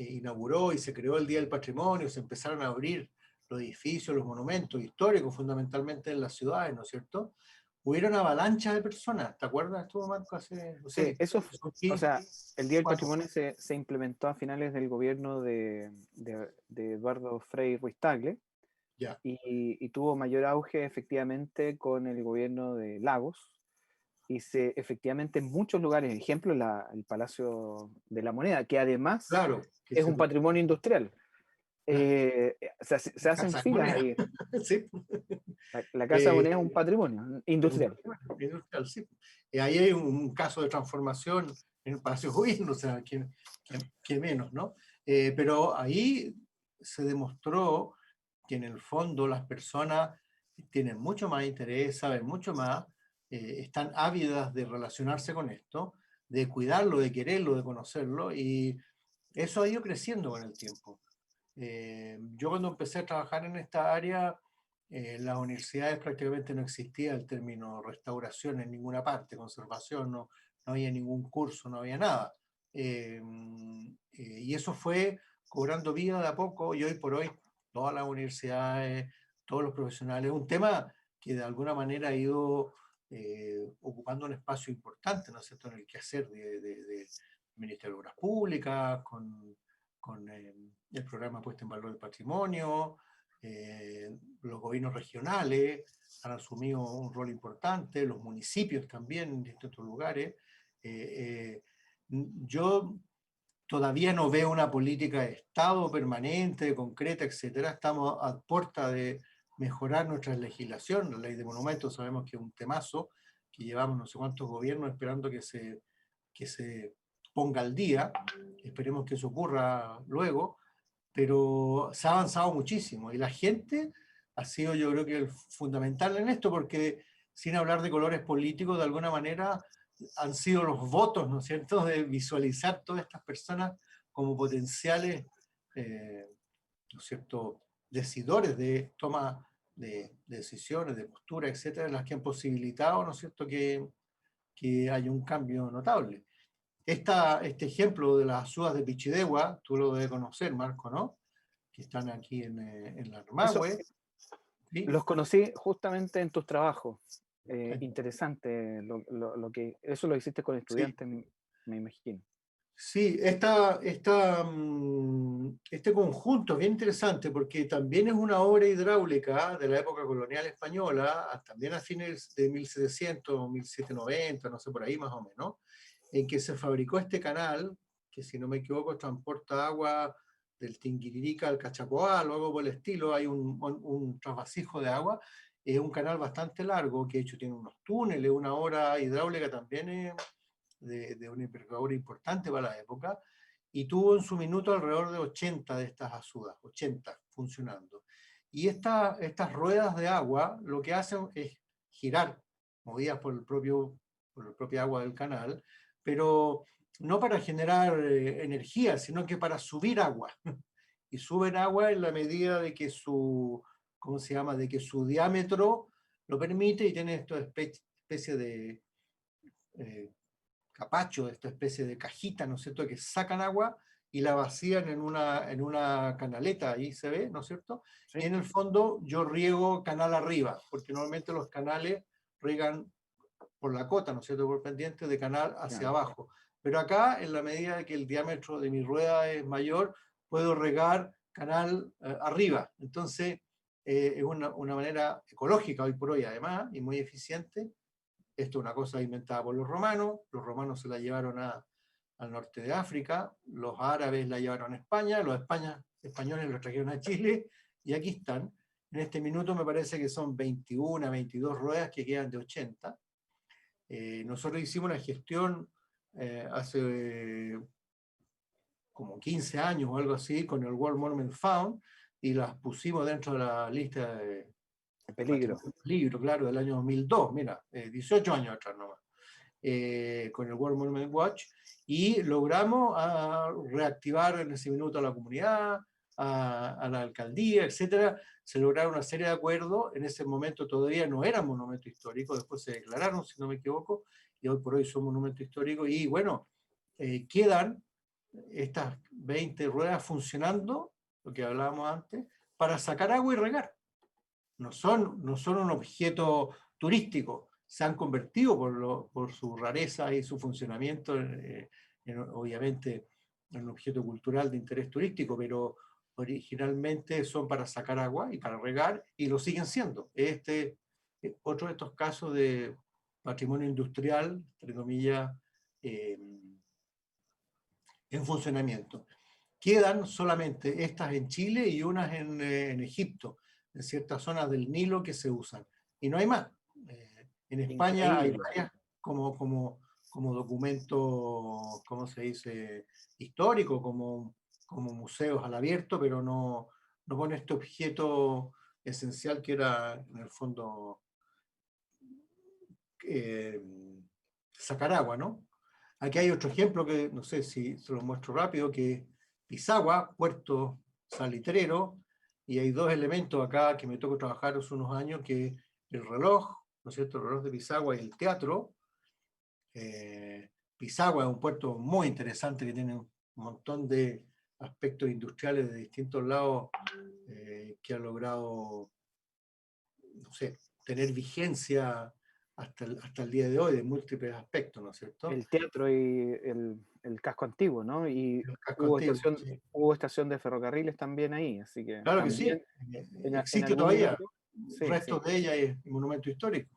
inauguró y se creó el Día del Patrimonio, se empezaron a abrir los edificios, los monumentos históricos, fundamentalmente en las ciudades, ¿no es cierto? Hubieron avalanchas de personas, ¿te acuerdas tú, Marco? Hace, no Sí, sé, o sea, el Día del ¿cuándo? Patrimonio se implementó a finales del gobierno de Eduardo Frei Ruiz-Tagle Ya, y tuvo mayor auge efectivamente con el gobierno de Lagos y efectivamente en muchos lugares, ejemplo, el Palacio de la Moneda, que además claro, que es se un patrimonio industrial. claro, Se hacen Casa de filas Moneda, ahí. sí. La Casa de Eh, Moneda es un patrimonio es un industrial. patrimonio industrial, sí. Ahí hay un caso de transformación en el Palacio de Gobierno, o sea, que menos, ¿no? Pero ahí se demostró que en el fondo las personas tienen mucho más interés, saben mucho más, están ávidas de relacionarse con esto, de cuidarlo, de quererlo, de conocerlo, y eso ha ido creciendo con el tiempo. Yo cuando empecé a trabajar en esta área, en las universidades prácticamente no existía el término restauración en ninguna parte, conservación, no había ningún curso, no había nada. Y eso fue cobrando vida de a poco y hoy por hoy todas las universidades, todos los profesionales, un tema que de alguna manera ha ido ocupando un espacio importante, ¿no es cierto?, en el quehacer de Ministerio de Obras Públicas, con el programa Puesta en Valor del Patrimonio, los gobiernos regionales han asumido un rol importante, los municipios también en distintos lugares. Yo todavía no veo una política de Estado permanente, concreta, etcétera. Estamos a puerta de mejorar nuestra legislación. La ley de monumentos sabemos que es un temazo, que llevamos no sé cuántos gobiernos esperando que se ponga al día. Esperemos que eso ocurra luego, pero se ha avanzado muchísimo y la gente ha sido, yo creo que fundamental en esto, porque sin hablar de colores políticos, de alguna manera han sido los votos, ¿no es cierto?, de visualizar todas estas personas como potenciales, ¿no es cierto?, decidores de toma de decisiones, de postura, etcétera, las que han posibilitado, ¿no es cierto?, que haya un cambio notable. Este ejemplo de las azúas de Pichidegua, tú lo debes conocer, Marco, ¿no? Que están aquí en la Eso Armagüe, ¿sí? los conocí justamente en tus trabajos. Interesante lo que eso lo hiciste con Sí, estudiantes, me imagino. sí, este conjunto es bien interesante porque también es una obra hidráulica de la época colonial española, también a fines de 1700, 1790, no sé, por ahí más o menos, en que se fabricó este canal, que si no me equivoco transporta agua del Tinguiririca al Cachapoal o algo por el estilo, hay un trasvasijo de agua, es un canal bastante largo, que de hecho tiene unos túneles, una obra hidráulica también de una envergadura importante para la época, y tuvo en su minuto alrededor de 80 de estas azúas, 80 funcionando. Y estas ruedas de agua lo que hacen es girar, movidas por la propia agua del canal, pero no para generar energía, sino que para subir agua. Y suben agua en la medida de que su, ¿cómo se llama?, de que su diámetro lo permite, y tiene esta especie de capacho, esta especie de cajita, ¿no es cierto?, que sacan agua y la vacían en una canaleta, ahí se ve, ¿no es cierto? Y Sí, en el fondo yo riego canal arriba, porque normalmente los canales riegan por la cota, ¿no es cierto?, por pendiente de canal hacia claro. abajo. Pero acá, en la medida de que el diámetro de mi rueda es mayor, puedo regar canal arriba. Entonces, es una manera ecológica hoy por hoy, además, y muy eficiente. Esto es una cosa inventada por los romanos se la llevaron al norte de África, los árabes la llevaron a España, los españoles los trajeron a Chile, y aquí están. En este minuto me parece que son 21, 22 ruedas que quedan de 80. Nosotros hicimos una gestión hace como 15 años o algo así con el World Monument Fund, y las pusimos dentro de la lista de El peligro. patrimonio libro, claro, del año 2002, mira, 18 años atrás nomás, con el World Monument Watch, y logramos reactivar en ese minuto a la comunidad, a la alcaldía, etcétera. Se lograron una serie de acuerdos. En ese momento todavía no eran monumentos históricos, después se declararon, si no me equivoco, y hoy por hoy son monumentos históricos. Y bueno, quedan estas 20 ruedas funcionando, lo que hablábamos antes, para sacar agua y regar. No son un objeto turístico, se han convertido por su rareza y su funcionamiento, obviamente, en un objeto cultural de interés turístico, pero originalmente son para sacar agua y para regar, y lo siguen siendo. Este es otro de estos casos de patrimonio industrial, entre comillas, en funcionamiento. Quedan solamente estas en Chile y unas en Egipto, en ciertas zonas del Nilo que se usan. Y no hay más. En España hay Increíble. varias como documento, ¿cómo se dice?, histórico, como museos al abierto, pero no con este objeto esencial que era, en el fondo, eh, sacar agua, ¿no? Aquí hay otro ejemplo que no sé si se lo muestro rápido, que es Pisagua, puerto salitrero, y hay dos elementos acá que me tocó trabajar hace unos años, que es el reloj, ¿no es cierto?, el reloj de Pisagua, y el teatro. Pisagua es un puerto muy interesante que tiene un montón de aspectos industriales de distintos lados, que ha logrado, no sé, tener vigencia hasta el día de hoy de múltiples aspectos, ¿no es cierto? El teatro y el casco antiguo, ¿no? Y El casco antiguo, sí. hubo estación de ferrocarriles también ahí, así que Claro que sí, también en existe algún todavía minuto, sí, sí, restos de ella y monumento histórico.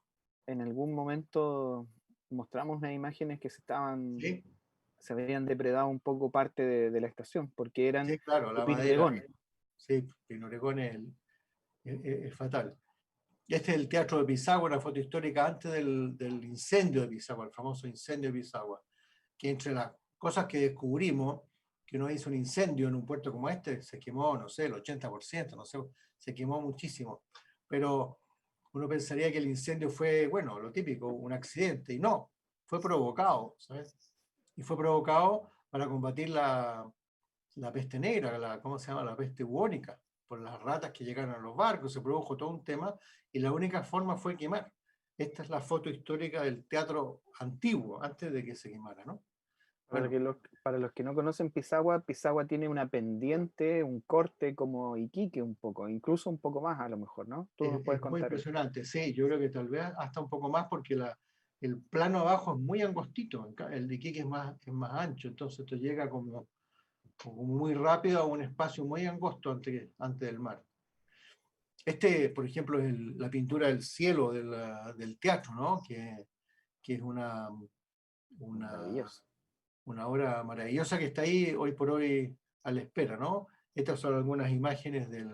en algún momento mostramos unas imágenes que Sí, se habían depredado un poco parte de la estación, porque eran sí, claro, de la pino madera, oregón. sí, en Oregón es fatal. Este es el Teatro de Pisagua, una foto histórica antes del incendio de Pisagua, el famoso incendio de Pisagua, que entre las cosas que descubrimos, que uno hizo un incendio en un puerto como este, se quemó, no sé, el 80%, no sé, se quemó muchísimo. Pero uno pensaría que el incendio fue, bueno, lo típico, un accidente, y no, fue provocado, ¿sabes? Y fue provocado para combatir la peste negra, ¿cómo se llama? La peste bubónica, por las ratas que llegaron a los barcos, se produjo todo un tema, y la única forma fue quemar. Esta es la foto histórica del teatro antiguo, antes de que se quemara, ¿no? Para, Bueno, para los que no conocen Pisagua, Pisagua tiene una pendiente, un corte como Iquique un poco, incluso un poco más a lo mejor, ¿no? Tú nos puedes es muy contar eso. impresionante, sí, yo creo que tal vez hasta un poco más, porque el plano abajo es muy angostito, el de Iquique es más ancho, entonces esto llega como muy rápido a un espacio muy angosto antes del mar. Por ejemplo, es la pintura del cielo del teatro, ¿no? Que es una, Maravilloso. una obra maravillosa que está ahí hoy por hoy a la espera, ¿no? Estas son algunas imágenes de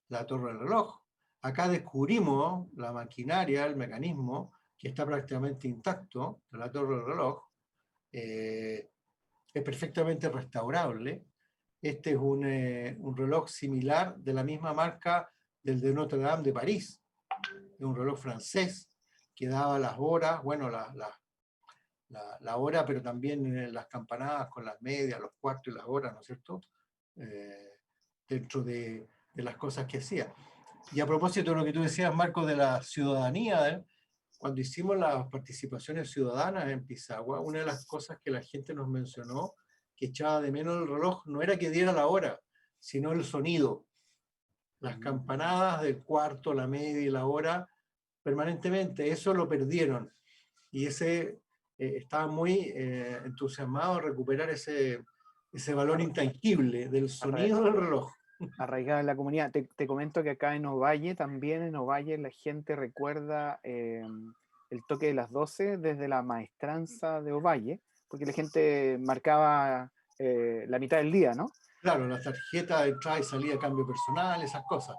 la Torre del Reloj. Acá descubrimos la maquinaria, el mecanismo, que está prácticamente intacto de la Torre del Reloj. Es perfectamente restaurable. Este es un reloj similar de la misma marca del de Notre Dame de París. Es un reloj francés que daba las horas, bueno, la hora, pero también las campanadas con las medias, los cuartos y las horas, ¿no es cierto? Eh, Dentro de las cosas que hacía. Y a propósito de lo que tú decías, Marco, de la ciudadanía, cuando hicimos las participaciones ciudadanas en Pisagua, una de las cosas que la gente nos mencionó que echaba de menos el reloj no era que diera la hora, sino el sonido. Las campanadas del cuarto, la media y la hora, permanentemente, eso lo perdieron. Y estaba muy entusiasmado de recuperar ese valor intangible del sonido del reloj. Arraigada en la comunidad. Te comento que acá en Ovalle, también en Ovalle, la gente recuerda el toque de las 12 desde la maestranza de Ovalle, porque la gente marcaba la mitad del día, ¿no? Claro, la tarjeta de entrada y salida, cambio personal, esas cosas.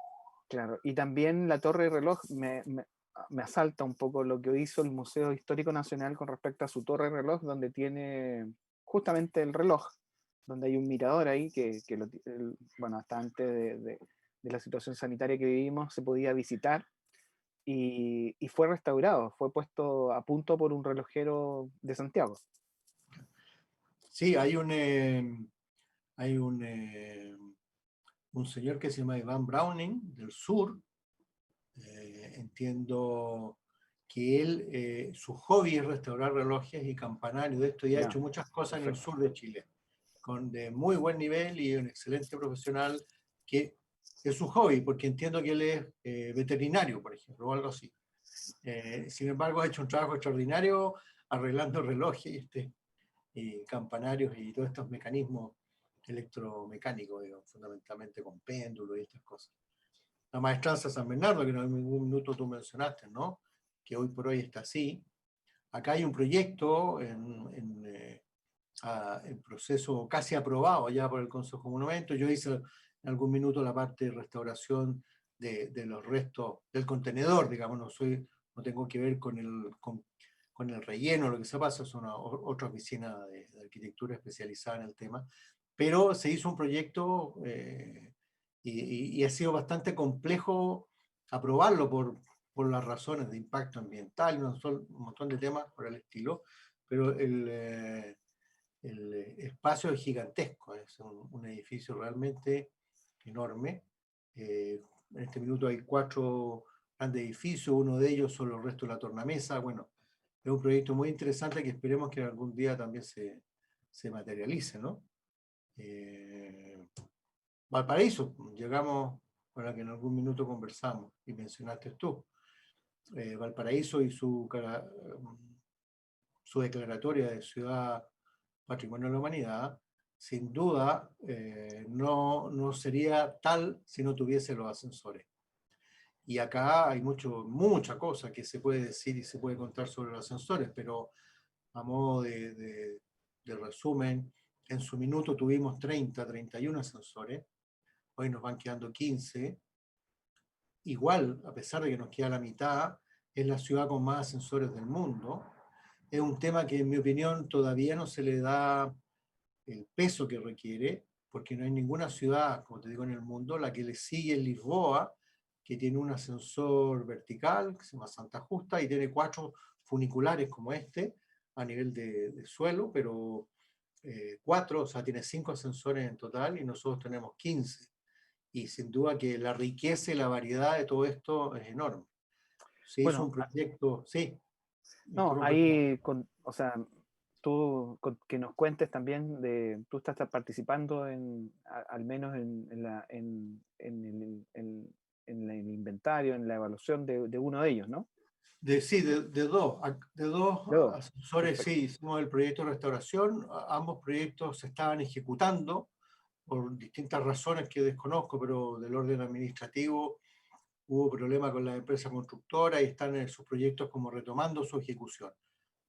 Claro, y también la torre de reloj me asalta un poco lo que hizo el Museo Histórico Nacional con respecto a su torre de reloj, donde tiene justamente el reloj, donde hay un mirador ahí bueno, hasta antes de la situación sanitaria que vivimos se podía visitar y fue restaurado, fue puesto a punto por un relojero de Santiago. Sí, hay un señor que se llama Iván Browning, del sur. Entiendo que él, su hobby es restaurar relojes y campanarios de esto, y ha Ya, hecho muchas cosas en el perfecto. sur de Chile, de muy buen nivel y un excelente profesional, que es su hobby, porque entiendo que él es veterinario, por ejemplo, o algo así. Sin embargo, ha hecho un trabajo extraordinario arreglando relojes y campanarios y todos estos mecanismos electromecánicos, digamos, fundamentalmente con péndulos y estas cosas. La maestranza San Bernardo, que en algún minuto tú mencionaste, ¿no? Que hoy por hoy está así. Acá hay un proyecto en proceso casi aprobado ya por el Consejo de Monumentos. Yo hice en algún minuto la parte de restauración de los restos del contenedor, digamos, no tengo que ver con el relleno, lo que se pasa, es otra oficina de arquitectura especializada en el tema, pero se hizo un proyecto y ha sido bastante complejo aprobarlo por las razones de impacto ambiental y un montón de temas por el estilo, pero el espacio es gigantesco, es un edificio realmente enorme. En este minuto hay 4 grandes edificios, uno de ellos son los restos de la tornamesa. Bueno, es un proyecto muy interesante que esperemos que algún día también se materialice, ¿no? Valparaíso, llegamos con la que en algún minuto conversamos y mencionaste tú. Valparaíso y su declaratoria de ciudad patrimonio de la humanidad, sin duda no sería tal si no tuviese los ascensores. Y acá hay mucha cosa que se puede decir y se puede contar sobre los ascensores, pero a modo de resumen, en su minuto tuvimos 31 ascensores, hoy nos van quedando 15. Igual, a pesar de que nos queda la mitad, es la ciudad con más ascensores del mundo. Es un tema que, en mi opinión, todavía no se le da el peso que requiere, porque no hay ninguna ciudad, como te digo, en el mundo. La que le sigue es Lisboa, que tiene un ascensor vertical, que se llama Santa Justa, y tiene 4 funiculares como este, a nivel de suelo, pero 4, o sea, tiene 5 ascensores en total, y nosotros tenemos 15. Y sin duda que la riqueza y la variedad de todo esto es enorme. Se hizo un Bueno, proyecto, sí, no, interrumpe. ahí, o sea, que nos cuentes también tú estás participando al menos en el inventario, en la evaluación de uno de ellos, ¿no? Sí, de dos De dos, asesores, perfecto. sí, hicimos el proyecto de restauración. Ambos proyectos se estaban ejecutando por distintas razones que desconozco, pero del orden administrativo hubo problema con la empresa constructora y están en sus proyectos como retomando su ejecución,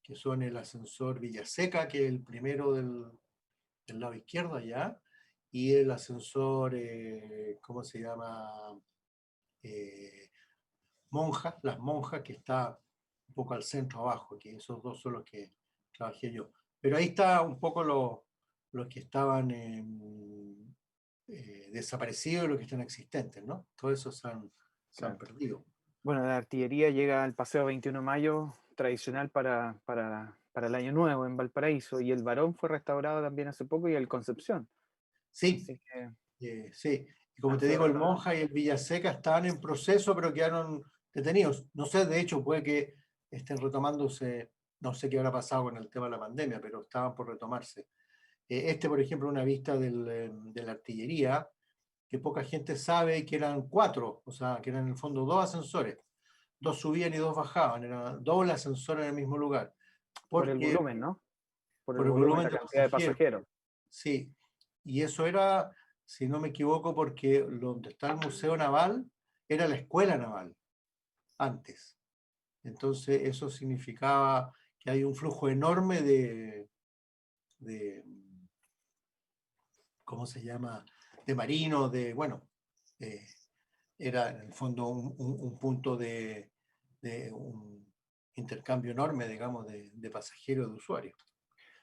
que son el ascensor Villaseca, que es el primero del lado izquierdo allá, y el ascensor, ¿cómo se llama? Eh, Las Monjas, que está un poco al centro abajo, que esos dos son los que trabajé yo. Pero ahí está un poco los que estaban desaparecidos y los que están existentes, ¿no? Todos esos se han Claro. perdido. Bueno, la artillería llega al Paseo 21 de Mayo, tradicional para para el Año Nuevo en Valparaíso, y el Barón fue restaurado también hace poco, y el Concepción. Sí, Así que sí. Y como te harto digo, el restaurante. Monja y el Villaseca estaban en proceso, pero quedaron detenidos. No sé, de hecho, puede que estén retomándose, no sé qué habrá pasado con el tema de la pandemia, pero estaban por retomarse. Por ejemplo, una vista de la artillería, que poca gente sabe que eran 4, o sea, que eran en el fondo 2 ascensores. 2 subían y 2 bajaban, eran doble ascensor en el mismo lugar. Por el Porque volumen, ¿no? Por el por el volumen, volumen la de cantidad de pasajeros. pasajeros. Sí, y eso era, si no me equivoco, porque donde está el Museo Naval era la Escuela Naval antes. Entonces eso significaba que hay un flujo enorme de ¿cómo se llama? De marinos, bueno, eh, era en el fondo un punto de un intercambio enorme, digamos, de pasajeros, de usuarios.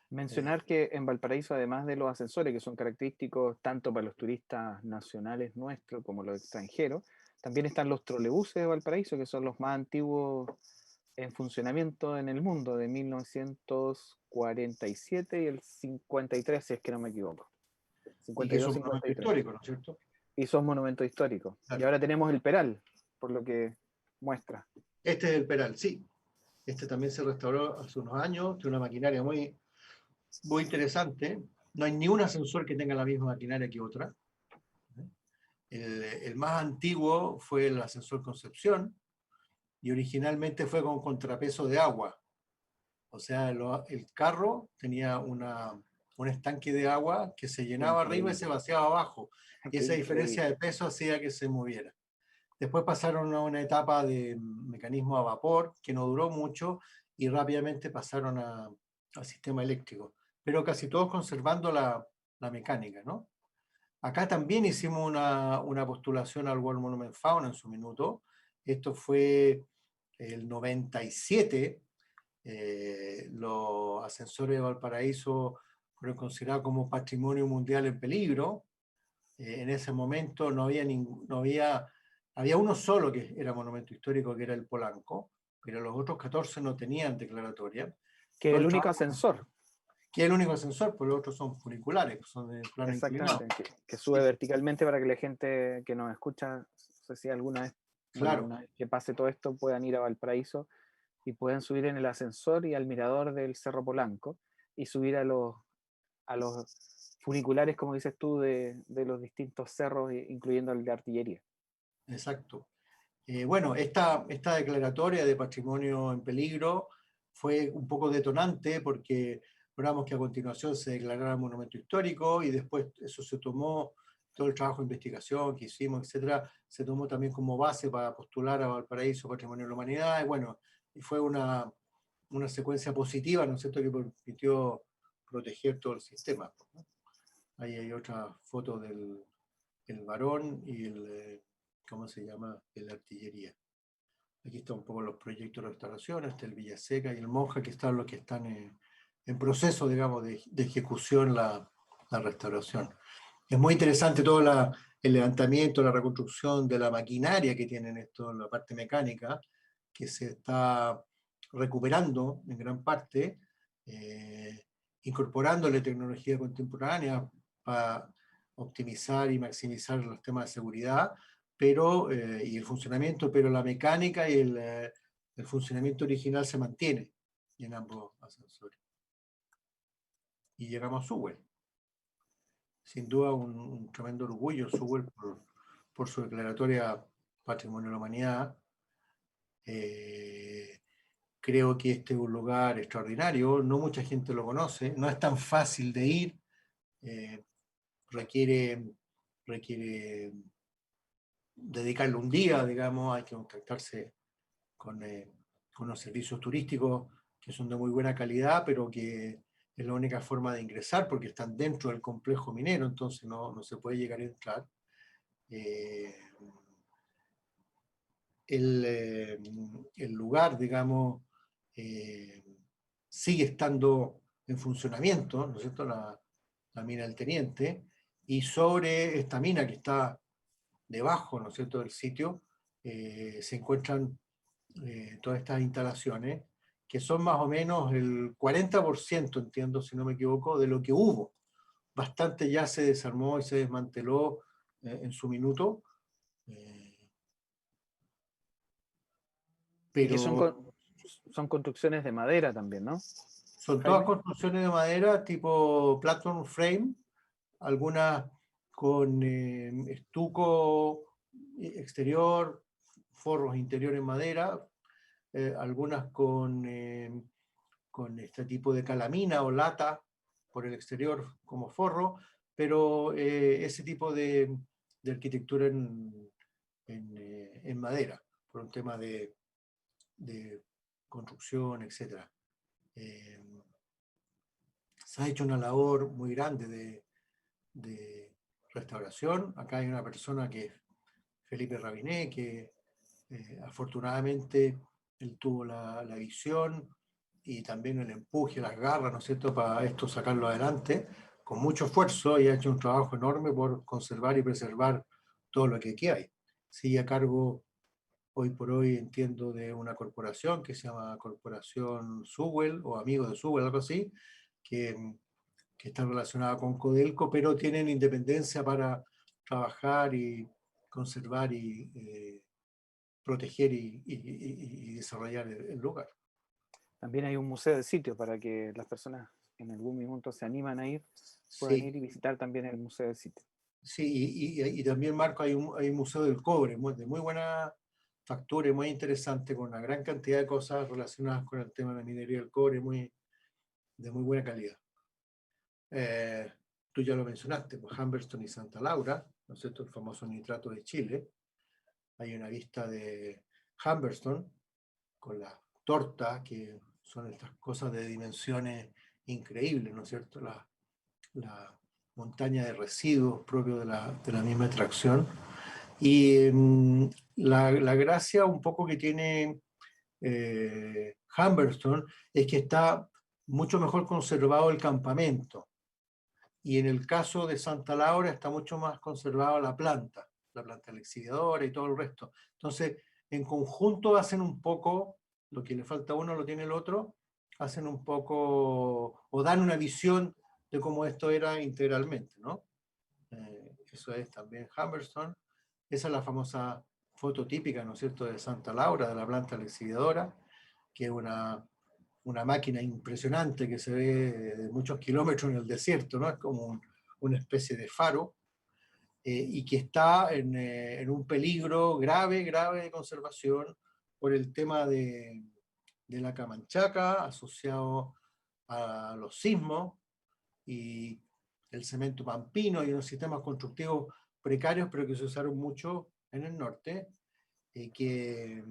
Mencionar que en Valparaíso, además de los ascensores, que son característicos tanto para los turistas nacionales nuestros como los extranjeros, también están los trolebuses de Valparaíso, que son los más antiguos en funcionamiento en el mundo, de 1947 y el 53, si es que no me equivoco. Y que es un monumento 52-53. histórico, ¿no es cierto? Y son monumentos históricos. Y Claro. ahora tenemos el Peral, por lo que muestra. Este es el Peral, sí. Este también se restauró hace unos años, tiene una maquinaria muy interesante. No hay ni un ascensor que tenga la misma maquinaria que otra. El más antiguo fue el ascensor Concepción y originalmente fue con contrapeso de agua. O sea, el carro tenía un estanque de agua que se Qué llenaba arriba y se increíble. vaciaba abajo. Y Qué esa diferencia de increíble. peso hacía que se moviera. Después pasaron a una etapa de mecanismo a vapor, que no duró mucho, y rápidamente pasaron al sistema eléctrico, pero casi todos conservando la mecánica, ¿no? Acá también hicimos una postulación al World Monument Fauna en su minuto. Esto fue el 97. Los ascensores de Valparaíso fueron considerados como patrimonio mundial en peligro. En ese momento había uno solo que era monumento histórico, que era el Polanco, pero los otros 14 no tenían declaratoria. Que Todo el el único trabajo, ascensor, que es el único ascensor, pues los otros son funiculares, son de plano inclinado. exactamente, que sube Sí, verticalmente para que la gente que nos escucha, no sé si alguna vez, bueno, claro, una vez que pase todo esto, puedan ir a Valparaíso y puedan subir en el ascensor y al mirador del Cerro Polanco y subir a los funiculares, como dices tú, de los distintos cerros, incluyendo el de artillería. exacto. Bueno, esta declaratoria de patrimonio en peligro fue un poco detonante porque logramos que a continuación se declarara monumento histórico y después eso se tomó, todo el trabajo de investigación que hicimos, etcétera, se tomó también como base para postular a Valparaíso Patrimonio de la Humanidad. Y bueno, y fue una secuencia positiva, ¿no es cierto?, que permitió proteger todo el sistema, ¿no? Ahí hay otra foto del varón y ¿cómo se llama?, de la artillería. Aquí están un poco los proyectos de restauración, está el Villaseca y el Monja, que están los que están en proceso, digamos, de ejecución la restauración. Es muy interesante todo el levantamiento, la reconstrucción de la maquinaria que tienen esto, la parte mecánica, que se está recuperando en gran parte, eh, incorporándole tecnología contemporánea para optimizar y maximizar los temas de seguridad, pero, y el funcionamiento, pero la mecánica y el funcionamiento original se mantiene en ambos ascensores. Y llegamos a Sewell. Sin duda un tremendo orgullo Sewell por su declaratoria Patrimonio de la Humanidad. Creo que este es un lugar extraordinario, no mucha gente lo conoce, no es tan fácil de ir, eh, requiere dedicarle un día, digamos, hay que contactarse con los servicios turísticos que son de muy buena calidad, pero que es la única forma de ingresar porque están dentro del complejo minero, entonces no se puede llegar a entrar. Eh, el lugar, digamos, eh, sigue estando en funcionamiento, ¿no es cierto?, la mina del Teniente, y sobre esta mina que está debajo, ¿no es cierto?, del sitio, se encuentran todas estas instalaciones que son más o menos el 40%, entiendo, si no me equivoco, de lo que hubo. Bastante ya se desarmó y se desmanteló en su minuto, Y que pero son construcciones de madera también, ¿no, son todas Jaime? construcciones de madera tipo platform frame, algunas con estuco exterior, forros interiores en madera, algunas con este tipo de calamina o lata por el exterior como forro, pero ese tipo de arquitectura en madera, por un tema de construcción, etc. Se ha hecho una labor muy grande de restauración. Acá hay una persona que es Felipe Rabiné, que afortunadamente él tuvo la visión y también el empuje, las garras, ¿no es cierto?, para esto sacarlo adelante, con mucho esfuerzo, y ha hecho un trabajo enorme por conservar y preservar todo lo que aquí hay. Sigue a cargo, hoy por hoy, entiendo, de una corporación que se llama Corporación Sewell, o Amigos de Sewell, algo así, que está relacionada con Codelco, pero tienen independencia para trabajar y conservar y proteger y desarrollar el lugar. También hay un museo de sitio para que las personas en algún momento se animan a ir, puedan Sí, ir y visitar también el museo de sitio. sí, y también, Marco, hay un museo del cobre de muy buena factura y muy interesante, con una gran cantidad de cosas relacionadas con el tema de la minería del cobre, de muy buena calidad. Eh, Tú ya lo mencionaste, pues Humberstone y Santa Laura, ¿no es cierto?, el famoso nitrato de Chile. Hay una vista de Humberstone con la torta, que son estas cosas de dimensiones increíbles, ¿no es cierto? La montaña de residuos propios de la misma extracción. Y la gracia un poco que tiene Humberstone es que está mucho mejor conservado el campamento. Y en el caso de Santa Laura está mucho más conservada la planta lixiviadora y todo el resto. Entonces, en conjunto hacen un poco, lo que le falta a uno lo tiene el otro, hacen un poco, o dan una visión de cómo esto era integralmente, ¿no? Eso es también Humberstone. Esa es la famosa foto típica, ¿no es cierto?, de Santa Laura, de la planta lixiviadora, que es una máquina impresionante que se ve de muchos kilómetros en el desierto, ¿no? Es como una especie de faro, y que está en un peligro grave, grave de conservación por el tema de la Camanchaca asociado a los sismos y el cemento pampino y unos sistemas constructivos precarios, pero que se usaron mucho en el norte, que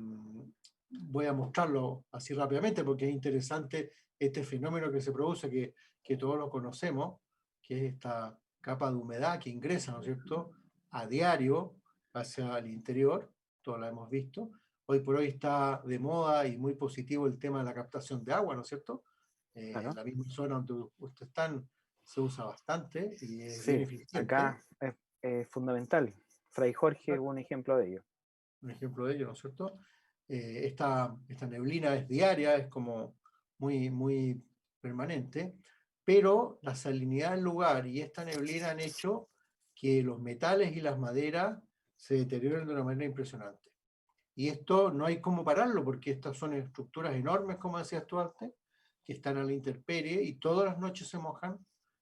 voy a mostrarlo así rápidamente porque es interesante este fenómeno que se produce, que todos lo conocemos, que es esta capa de humedad que ingresa, ¿no es cierto?, a diario hacia el interior, todos la hemos visto. Hoy por hoy está de moda y muy positivo el tema de la captación de agua, ¿no es cierto? En Claro. la misma zona donde ustedes están se usa bastante y es bien Sí, eficiente. acá es fundamental. Fray Jorge es un ejemplo de ello. Un ejemplo de ello, ¿no es cierto? Esta neblina es diaria, es como muy, muy permanente, pero la salinidad del lugar y esta neblina han hecho que los metales y las maderas se deterioren de una manera impresionante. Y esto no hay cómo pararlo, porque estas son estructuras enormes, como decías tú antes, que están a la intemperie y todas las noches se mojan,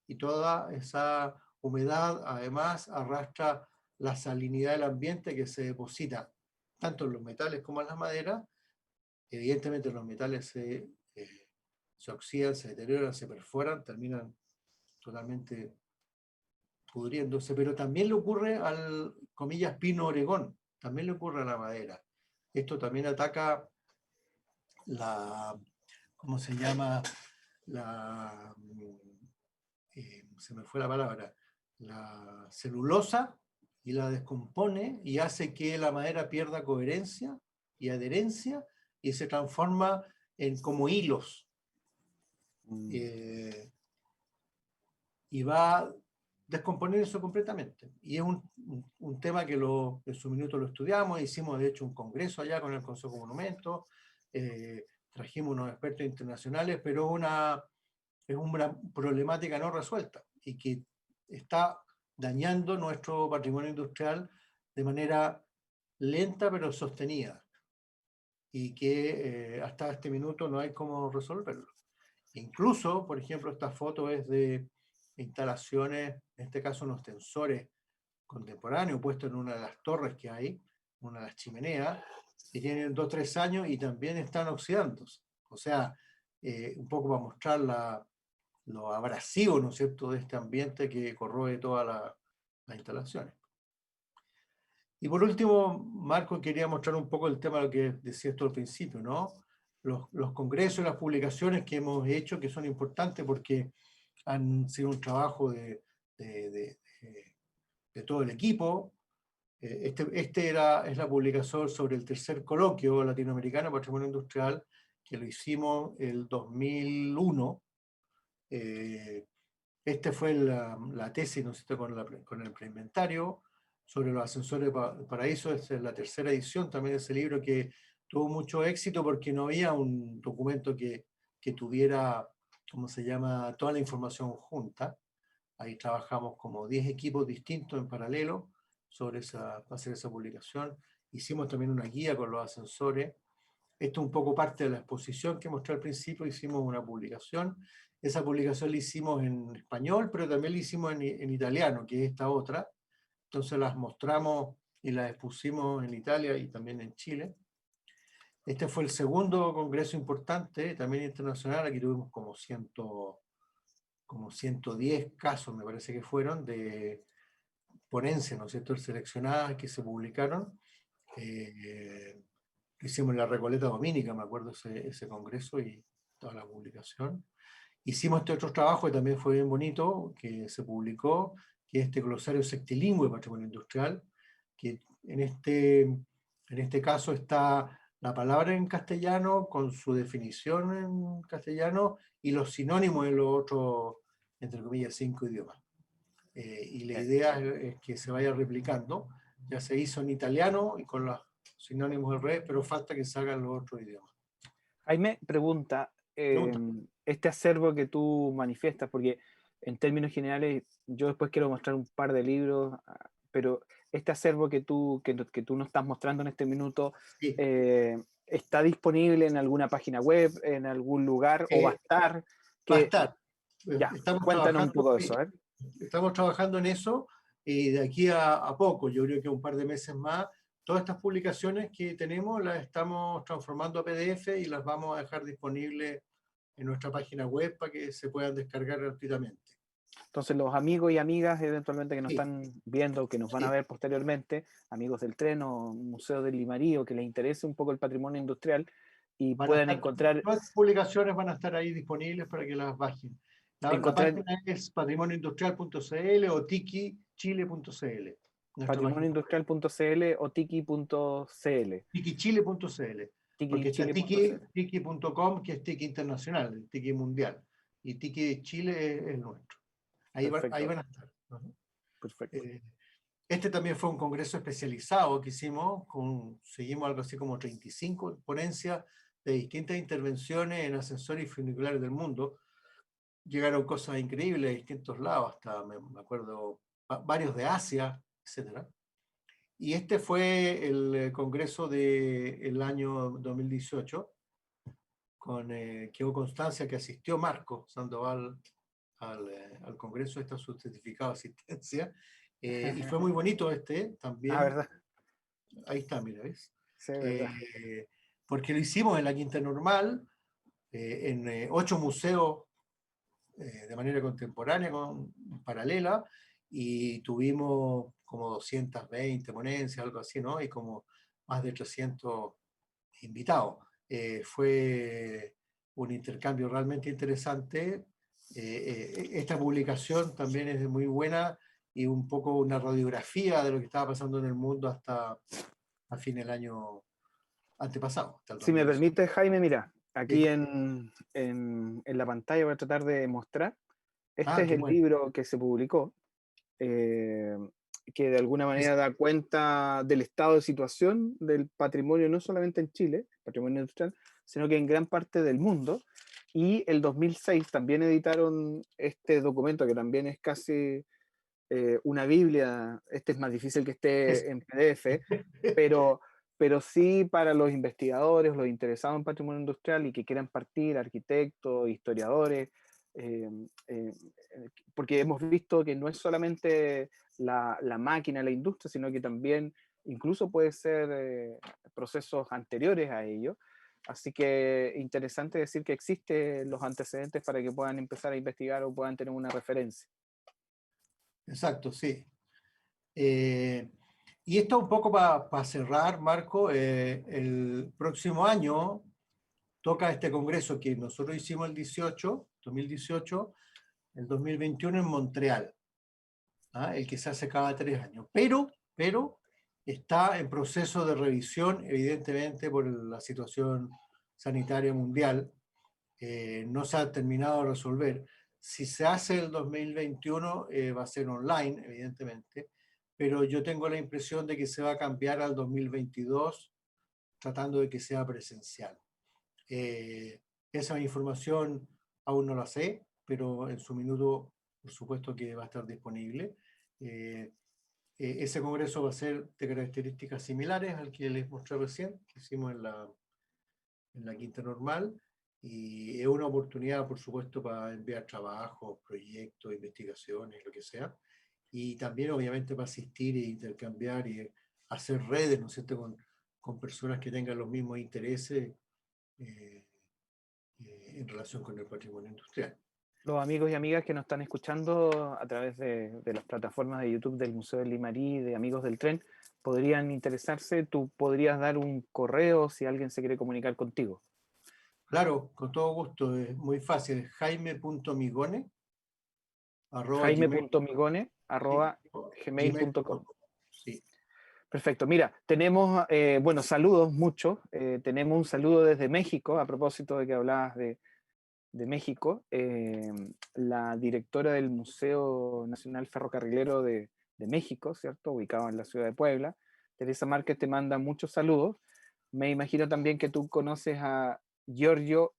y toda esa humedad además arrastra la salinidad del ambiente que se deposita tanto en los metales como en las maderas. Evidentemente los metales se oxidan, se deterioran, se perforan, terminan totalmente pudriéndose, pero también le ocurre al, comillas, pino oregón, también le ocurre a la madera. Esto también ataca la, ¿cómo se llama? La, se me fue la palabra, la celulosa, y la descompone y hace que la madera pierda coherencia y adherencia y se transforma en como hilos. Mm. Eh, y va a descomponer eso completamente. Y es un tema que en su minuto lo estudiamos, hicimos de hecho un congreso allá con el Consejo de Monumentos, trajimos unos expertos internacionales, pero es una problemática no resuelta y que está dañando nuestro patrimonio industrial de manera lenta pero sostenida, y que hasta este minuto no hay cómo resolverlo. Incluso, por ejemplo, esta foto es de instalaciones, en este caso unos tensores contemporáneos puestos en una de las torres que hay, una de las chimeneas, que tienen 2 o 3 años y también están oxidándose. O sea, un poco para mostrar lo abrasivo, ¿no es cierto?, de este ambiente que corroe todas las instalaciones. Y por último, Marco, quería mostrar un poco el tema de lo que decía esto al principio, ¿no? Los congresos y las publicaciones que hemos hecho, que son importantes porque han sido un trabajo de todo el equipo. Es la publicación sobre el tercer coloquio latinoamericano de patrimonio industrial, que lo hicimos el 2001. Este fue la tesis, ¿no es cierto?, con el preinventario sobre los ascensores de paraíso. Esta es la tercera edición también de ese libro, que tuvo mucho éxito porque no había un documento que tuviera, ¿cómo se llama?, toda la información junta. Ahí trabajamos como 10 equipos distintos en paralelo para hacer esa publicación. Hicimos también una guía con los ascensores. Esto es un poco parte de la exposición que mostré al principio. Hicimos una publicación. Esa publicación la hicimos en español, pero también la hicimos en italiano, que es esta otra. Entonces las mostramos y las expusimos en Italia y también en Chile. Este fue el segundo congreso importante, también internacional. Aquí tuvimos como 110 casos, me parece que fueron, de ponencias, ¿no es cierto?, seleccionadas que se publicaron. Hicimos en la Recoleta Dominica, me acuerdo, ese congreso y toda la publicación. Hicimos este otro trabajo que también fue bien bonito, que se publicó, que es este glosario septilingüe de patrimonio industrial, que en este caso está la palabra en castellano con su definición en castellano y los sinónimos en los otros, entre comillas, 5 idiomas. Y la idea es que se vaya replicando. Ya se hizo en italiano y con los sinónimos del revés, pero falta que se hagan los otros idiomas. Jaime pregunta, este acervo que tú manifiestas, porque en términos generales yo después quiero mostrar un par de libros, pero este acervo que tú nos estás mostrando en este minuto, Sí. ¿está disponible en alguna página web, en algún lugar, o va a estar? Va a estar. Ya, cuéntanos un poco de eso. Estamos trabajando en eso, y de aquí a poco, yo creo que un par de meses más, todas estas publicaciones que tenemos las estamos transformando a PDF y las vamos a dejar disponibles en nuestra página web para que se puedan descargar gratuitamente. Entonces los amigos y amigas eventualmente que nos Sí. están viendo, que nos van a ver posteriormente, amigos del tren o Museo del Limarí, que les interese un poco el patrimonio industrial y puedan encontrar... Todas las publicaciones van a estar ahí disponibles para que las bajen. La página es patrimonioindustrial.cl o tikichile.cl. Patrimonioindustrial.cl o tiki.cl. Tikichile.cl. Porque está tiki.com, que es Tiki Internacional, el Tiki Mundial. Y Tiki Chile es el nuestro. Ahí van a estar. Perfecto. Este también fue un congreso especializado que hicimos, seguimos algo así como 35 ponencias de distintas intervenciones en ascensores y funiculares del mundo. Llegaron cosas increíbles de distintos lados, hasta me acuerdo, varios de Asia, etc. Y este fue el congreso del año 2018, quedó constancia que asistió Marco Sandoval al congreso, está su certificado de asistencia, y fue muy bonito también. ¿Verdad? Ahí está, mira, ¿ves? Sí, verdad. Porque lo hicimos en la Quinta Normal, en 8 museos de manera contemporánea, paralela, y tuvimos como 220 ponencias, algo así, ¿no? Y como más de 300 invitados. Fue un intercambio realmente interesante. Esta publicación también es muy buena y un poco una radiografía de lo que estaba pasando en el mundo hasta a fin del año antepasado. Si me permite, Jaime, mira, aquí sí. en la pantalla voy a tratar de mostrar. Este es el Bueno. libro que se publicó. que de alguna manera da cuenta del estado de situación del patrimonio, no solamente en Chile, patrimonio industrial, sino que en gran parte del mundo. Y el 2006 también editaron este documento, que también es casi una Biblia. Este es más difícil que Es- esté en PDF, pero, pero sí para los investigadores, los interesados en patrimonio industrial y que quieran partir, arquitectos, historiadores, eh, eh, porque hemos visto que no es solamente la máquina, la industria, sino que también incluso puede ser procesos anteriores a ello. Así que interesante decir que existen los antecedentes para que puedan empezar a investigar o puedan tener una referencia. Exacto, sí. Eh, y esto un poco para cerrar, Marco, el próximo año toca este congreso que nosotros hicimos el 2018, el 2021 en Montreal, ¿ah? El que se hace cada 3 años. Pero está en proceso de revisión, evidentemente por la situación sanitaria mundial. No se ha terminado de resolver. Si se hace el 2021, va a ser online, evidentemente, pero yo tengo la impresión de que se va a cambiar al 2022, tratando de que sea presencial. Esa información aún no la sé, pero en su minuto, por supuesto que va a estar disponible. Ese congreso va a ser de características similares al que les mostré recién, que hicimos en la Quinta Normal, y es una oportunidad, por supuesto, para enviar trabajos, proyectos, investigaciones, lo que sea, y también, obviamente, para asistir e intercambiar y hacer redes, ¿no es cierto?, con personas que tengan los mismos intereses eh, en relación con el patrimonio industrial. Los amigos y amigas que nos están escuchando a través de las plataformas de YouTube del Museo del Limarí, de Amigos del Tren, podrían interesarse. Tú podrías dar un correo si alguien se quiere comunicar contigo. Claro, con todo gusto, es muy fácil, jaime.migone@gmail. Sí, jaime.migone@gmail.com. gmail.com. Sí. Perfecto. Mira, tenemos, bueno, saludos, muchos. Tenemos un saludo desde México, a propósito de que hablabas de México. La directora del Museo Nacional Ferrocarrilero de México, ¿cierto? Ubicado en la ciudad de Puebla. Teresa Márquez te manda muchos saludos. Me imagino también que tú conoces a Giorgio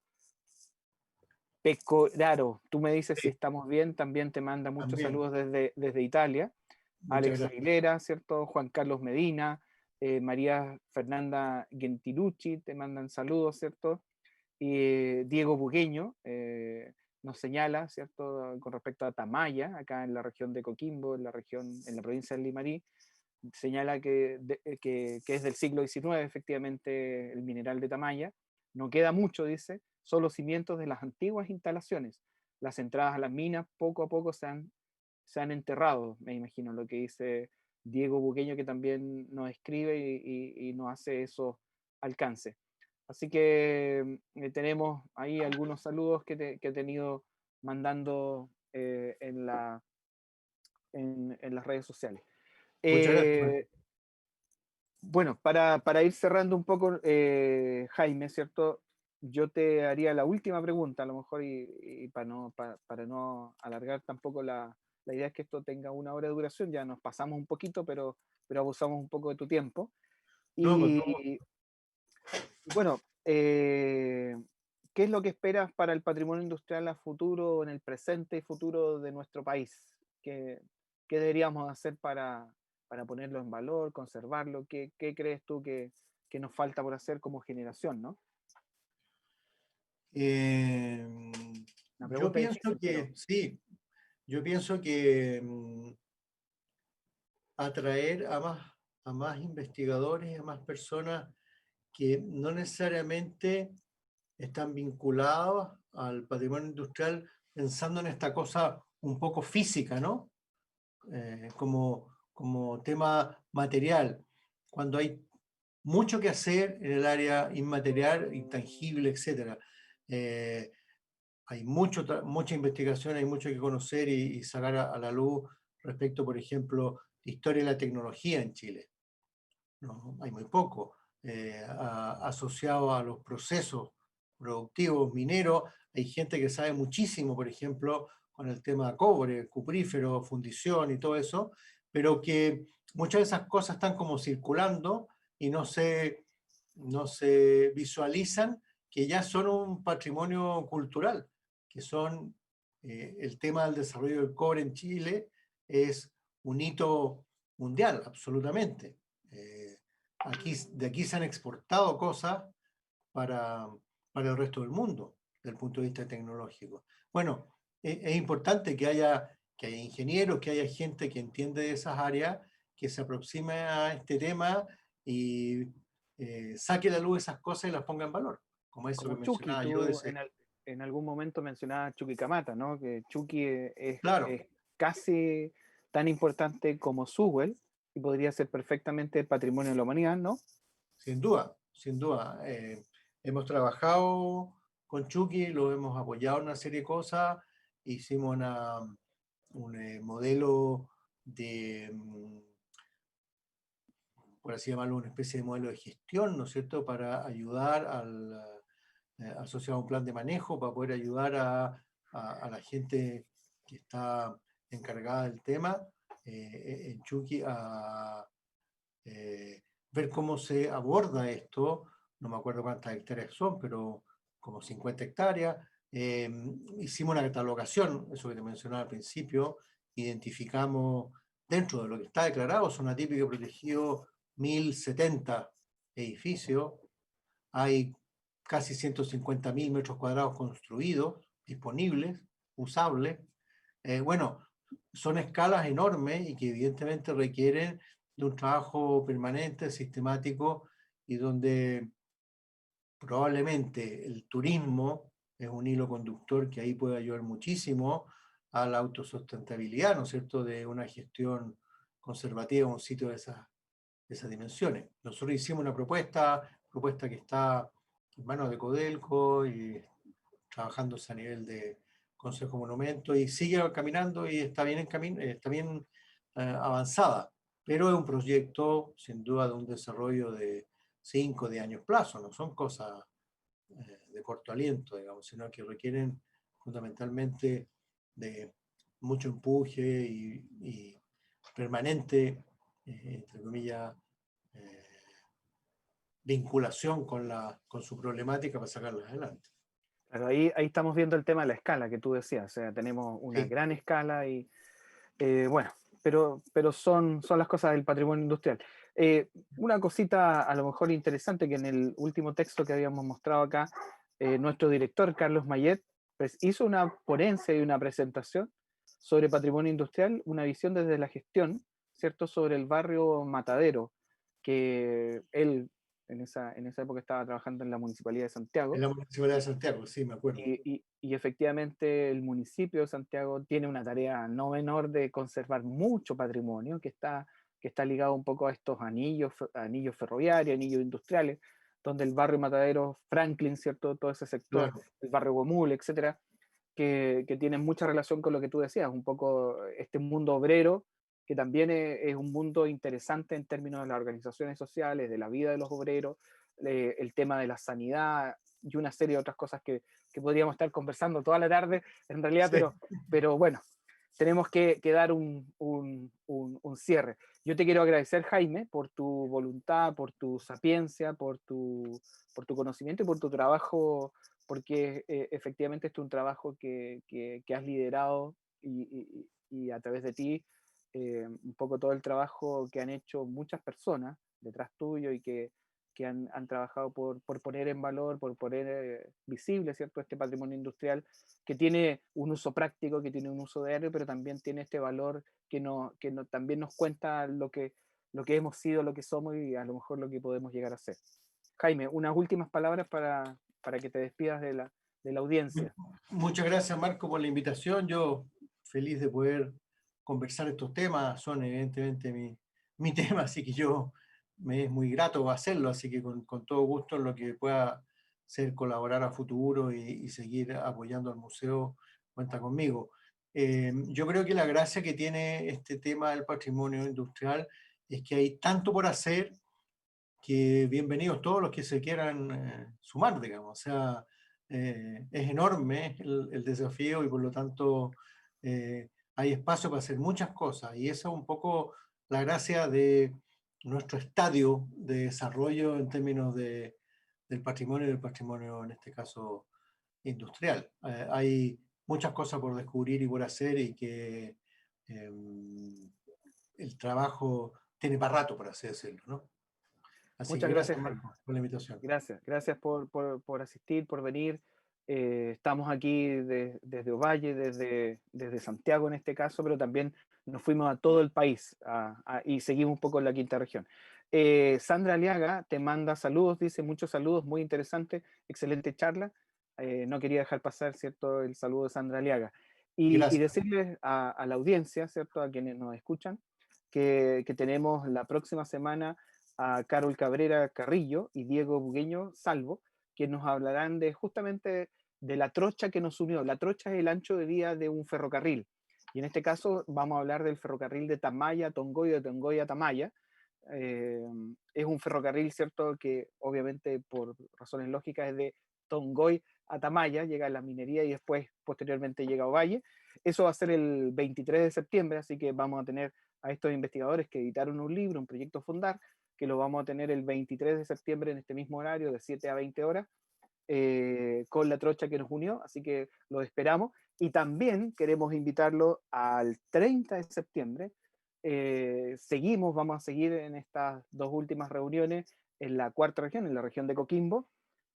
Pecoraro. Tú me dices si Sí, estamos bien, también te manda muchos también. saludos desde Italia. Muchas Alex gracias. Aguilera, ¿cierto? Juan Carlos Medina, María Fernanda Gentilucci, te mandan saludos, ¿cierto? Y Diego Bugueño nos señala, ¿cierto? Con respecto a Tamaya, acá en la región de Coquimbo, en la provincia de Limarí, señala que es del siglo XIX, efectivamente, el mineral de Tamaya. No queda mucho, dice, solo cimientos de las antiguas instalaciones. Las entradas a las minas poco a poco se han enterrado, me imagino, lo que dice Diego Buqueño, que también nos escribe y nos hace esos alcances. Así que tenemos ahí algunos saludos que he tenido mandando en las redes sociales. Muchas gracias, Marco. Eh, bueno, para ir cerrando un poco, Jaime, ¿cierto? Yo te haría la última pregunta, a lo mejor, y para no alargar tampoco la idea es que esto tenga 1 hora de duración, ya nos pasamos un poquito, pero abusamos un poco de tu tiempo. No, con todo. Y bueno, ¿qué es lo que esperas para el patrimonio industrial a futuro, en el presente y futuro de nuestro país? ¿Qué deberíamos hacer para ponerlo en valor, conservarlo? ¿Qué crees tú que nos falta por hacer como generación, ¿no? Eh, Una yo pregunta pienso difícil, pero que sí, yo pienso que atraer a más investigadores, a más personas que no necesariamente están vinculados al patrimonio industrial pensando en esta cosa un poco física, ¿no? Como tema material, cuando hay mucho que hacer en el área inmaterial, intangible, etc. Eh, Hay mucha investigación, hay mucho que conocer y sacar a la luz respecto, por ejemplo, de historia de la tecnología en Chile. ¿No? Hay muy poco asociado a los procesos productivos mineros. Hay gente que sabe muchísimo, por ejemplo, con el tema de cobre, cuprífero, fundición y todo eso, pero que muchas de esas cosas están como circulando y no se visualizan, que ya son un patrimonio cultural, que son el tema del desarrollo del cobre en Chile es un hito mundial, absolutamente. De aquí se han exportado cosas para, para el resto del mundo, desde el punto de vista tecnológico. Bueno, es importante que haya ingenieros, que haya gente que entiende de esas áreas, que se aproxime a este tema y saque a la luz esas cosas y las ponga en valor, como eso que Como Chucky, mencionaba yo de tú ese. en algún momento mencionabas Chuquicamata, ¿no? Que Chucky Claro, es casi tan importante como Sewell y podría ser perfectamente patrimonio de la humanidad, ¿no? sin duda, sin duda. Hemos trabajado con Chucky, lo hemos apoyado en una serie de cosas, hicimos un modelo de, por así llamarlo, una especie de modelo de gestión, ¿no es cierto?, para ayudar asociado a un plan de manejo, para poder ayudar a la gente que está encargada del tema en Chucky a ver cómo se aborda esto. No me acuerdo cuántas hectáreas son, pero como 50 hectáreas. Hicimos una catalogación, eso que te mencionaba al principio, identificamos dentro de lo que está declarado, zona típica protegido 1070 edificios, hay casi 150.000 metros cuadrados construidos, disponibles, usables. Bueno, son escalas enormes y que evidentemente requieren de un trabajo permanente, sistemático, y donde probablemente el turismo es un hilo conductor que ahí puede ayudar muchísimo a la autosustentabilidad, ¿no es cierto?, de una gestión conservativa en un sitio de esas dimensiones. Nosotros hicimos una propuesta que está en manos de Codelco y trabajándose a nivel de Consejo Monumento y sigue caminando y está bien, está bien avanzada, pero es un proyecto sin duda de un desarrollo de 5 de años plazo, no son cosas de corto aliento, digamos, sino que requieren fundamentalmente de mucho empuje y permanente, entre comillas, eh, vinculación con su problemática para sacarla adelante. Pero ahí estamos viendo el tema de la escala que tú decías, o sea, tenemos una Sí, gran escala y bueno, pero son las cosas del patrimonio industrial. Una cosita a lo mejor interesante que en el último texto que habíamos mostrado acá, nuestro director, Carlos Mayet, pues hizo una ponencia y una presentación sobre patrimonio industrial, una visión desde la gestión, ¿cierto? Sobre el barrio Matadero, que él en esa época estaba trabajando en la Municipalidad de en Santiago, la Municipalidad de Santiago, sí, me acuerdo. y efectivamente el municipio de Santiago tiene una tarea no menor de conservar mucho patrimonio que está ligado un poco a estos anillos ferroviarios, anillos industriales, donde el barrio Matadero, Franklin, ¿cierto? Todo ese sector, Claro, el barrio Gomul, etcétera, que tienen mucha relación con lo que tú decías, un poco este mundo obrero, que también es un mundo interesante en términos de las organizaciones sociales, de la vida de los obreros, el tema de la sanidad y una serie de otras cosas que podríamos estar conversando toda la tarde, en realidad, sí. pero bueno, tenemos que dar un cierre. Yo te quiero agradecer, Jaime, por tu voluntad, por tu sapiencia, por tu conocimiento y por tu trabajo, porque efectivamente este es un trabajo que has liderado y a través de ti un poco todo el trabajo que han hecho muchas personas detrás tuyo y que han trabajado por poner en valor, por poner visible, ¿cierto?, este patrimonio industrial que tiene un uso práctico, que tiene un uso diario, pero también tiene este valor también nos cuenta lo que hemos sido, lo que somos y a lo mejor lo que podemos llegar a ser. Jaime, unas últimas palabras para que te despidas de la audiencia. Muchas gracias, Marco, por la invitación. Yo feliz de poder conversar estos temas. Son evidentemente mi tema, así que yo me es muy grato hacerlo, así que con todo gusto en lo que pueda ser colaborar a futuro y seguir apoyando al museo, cuenta conmigo. Yo creo que la gracia que tiene este tema del patrimonio industrial es que hay tanto por hacer que bienvenidos todos los que se quieran sumar, digamos. O sea, es enorme el desafío y por lo tanto hay espacio para hacer muchas cosas. Y eso es un poco la gracia de nuestro estadio de desarrollo en términos del patrimonio y del patrimonio, en este caso, industrial. Hay muchas cosas por descubrir y por hacer y que el trabajo tiene para rato, por así decirlo, ¿no? Así que Muchas gracias, gracias, Jaime. Marco, por la invitación. Gracias, gracias por asistir, por venir. Estamos aquí desde Ovalle, desde Santiago en este caso, pero también nos fuimos a todo el país y seguimos un poco en la quinta región. Sandra Aliaga te manda saludos, dice muchos saludos, muy interesante, excelente charla. No quería dejar pasar, ¿cierto?, el saludo de Sandra Aliaga. Y Gracias. decirles a la audiencia, ¿cierto?, a quienes nos escuchan, que tenemos la próxima semana a Carol Cabrera Carrillo y Diego Bugueño Salvo, que nos hablarán de justamente de la trocha que nos unió. La trocha es el ancho de vía de un ferrocarril. Y en este caso vamos a hablar del ferrocarril de Tamaya a Tongoy, de Tongoy a Tamaya. Es un ferrocarril, ¿cierto?, que obviamente por razones lógicas es de Tongoy a Tamaya, llega a la minería y después posteriormente llega a Ovalle. Eso va a ser el 23 de septiembre, así que vamos a tener a estos investigadores que editaron un libro, un proyecto Fundar, que lo vamos a tener el 23 de septiembre en este mismo horario de 7 a 20 horas, con la trocha que nos unió, así que lo esperamos. Y también queremos invitarlo al 30 de septiembre. Vamos a seguir en estas dos últimas reuniones en la cuarta región, en la región de Coquimbo,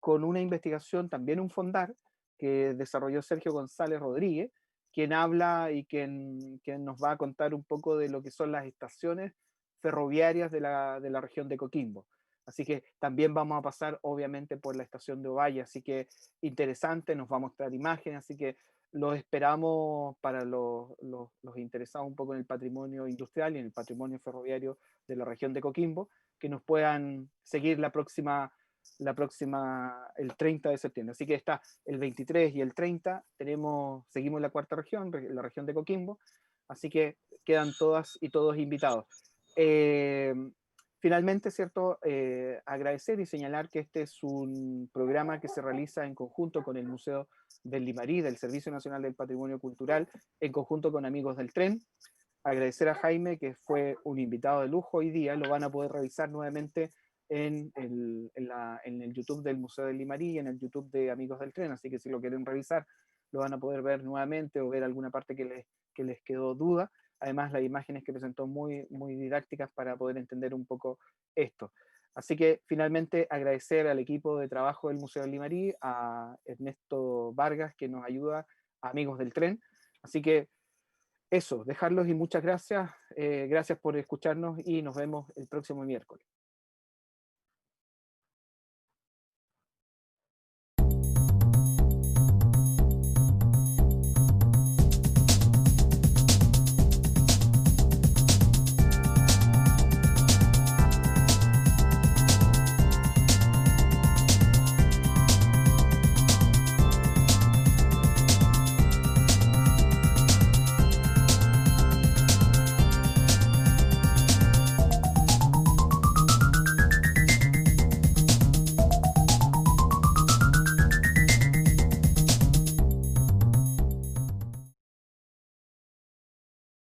con una investigación, también un fondar, que desarrolló Sergio González Rodríguez, quien habla y quien nos va a contar un poco de lo que son las estaciones ferroviarias de la región de Coquimbo. Así que también vamos a pasar obviamente por la estación de Ovalle, así que interesante, nos va a mostrar imágenes, así que los esperamos para los interesados un poco en el patrimonio industrial y en el patrimonio ferroviario de la región de Coquimbo, que nos puedan seguir el 30 de septiembre. Así que está el 23 y el 30, seguimos la cuarta región, la región de Coquimbo, así que quedan todas y todos invitados. Eh, Finalmente, ¿cierto? Agradecer y señalar que este es un programa que se realiza en conjunto con el Museo del Limarí, del Servicio Nacional del Patrimonio Cultural, en conjunto con Amigos del Tren. Agradecer a Jaime, que fue un invitado de lujo hoy día, lo van a poder revisar nuevamente en el YouTube del Museo del Limarí y en el YouTube de Amigos del Tren, así que si lo quieren revisar, lo van a poder ver nuevamente o ver alguna parte que les quedó duda. Además, las imágenes que presentó muy didácticas para poder entender un poco esto. Así que finalmente agradecer al equipo de trabajo del Museo del Limarí, a Ernesto Vargas, que nos ayuda, a Amigos del Tren. Así que eso, dejarlos y muchas gracias. Gracias por escucharnos y nos vemos el próximo miércoles.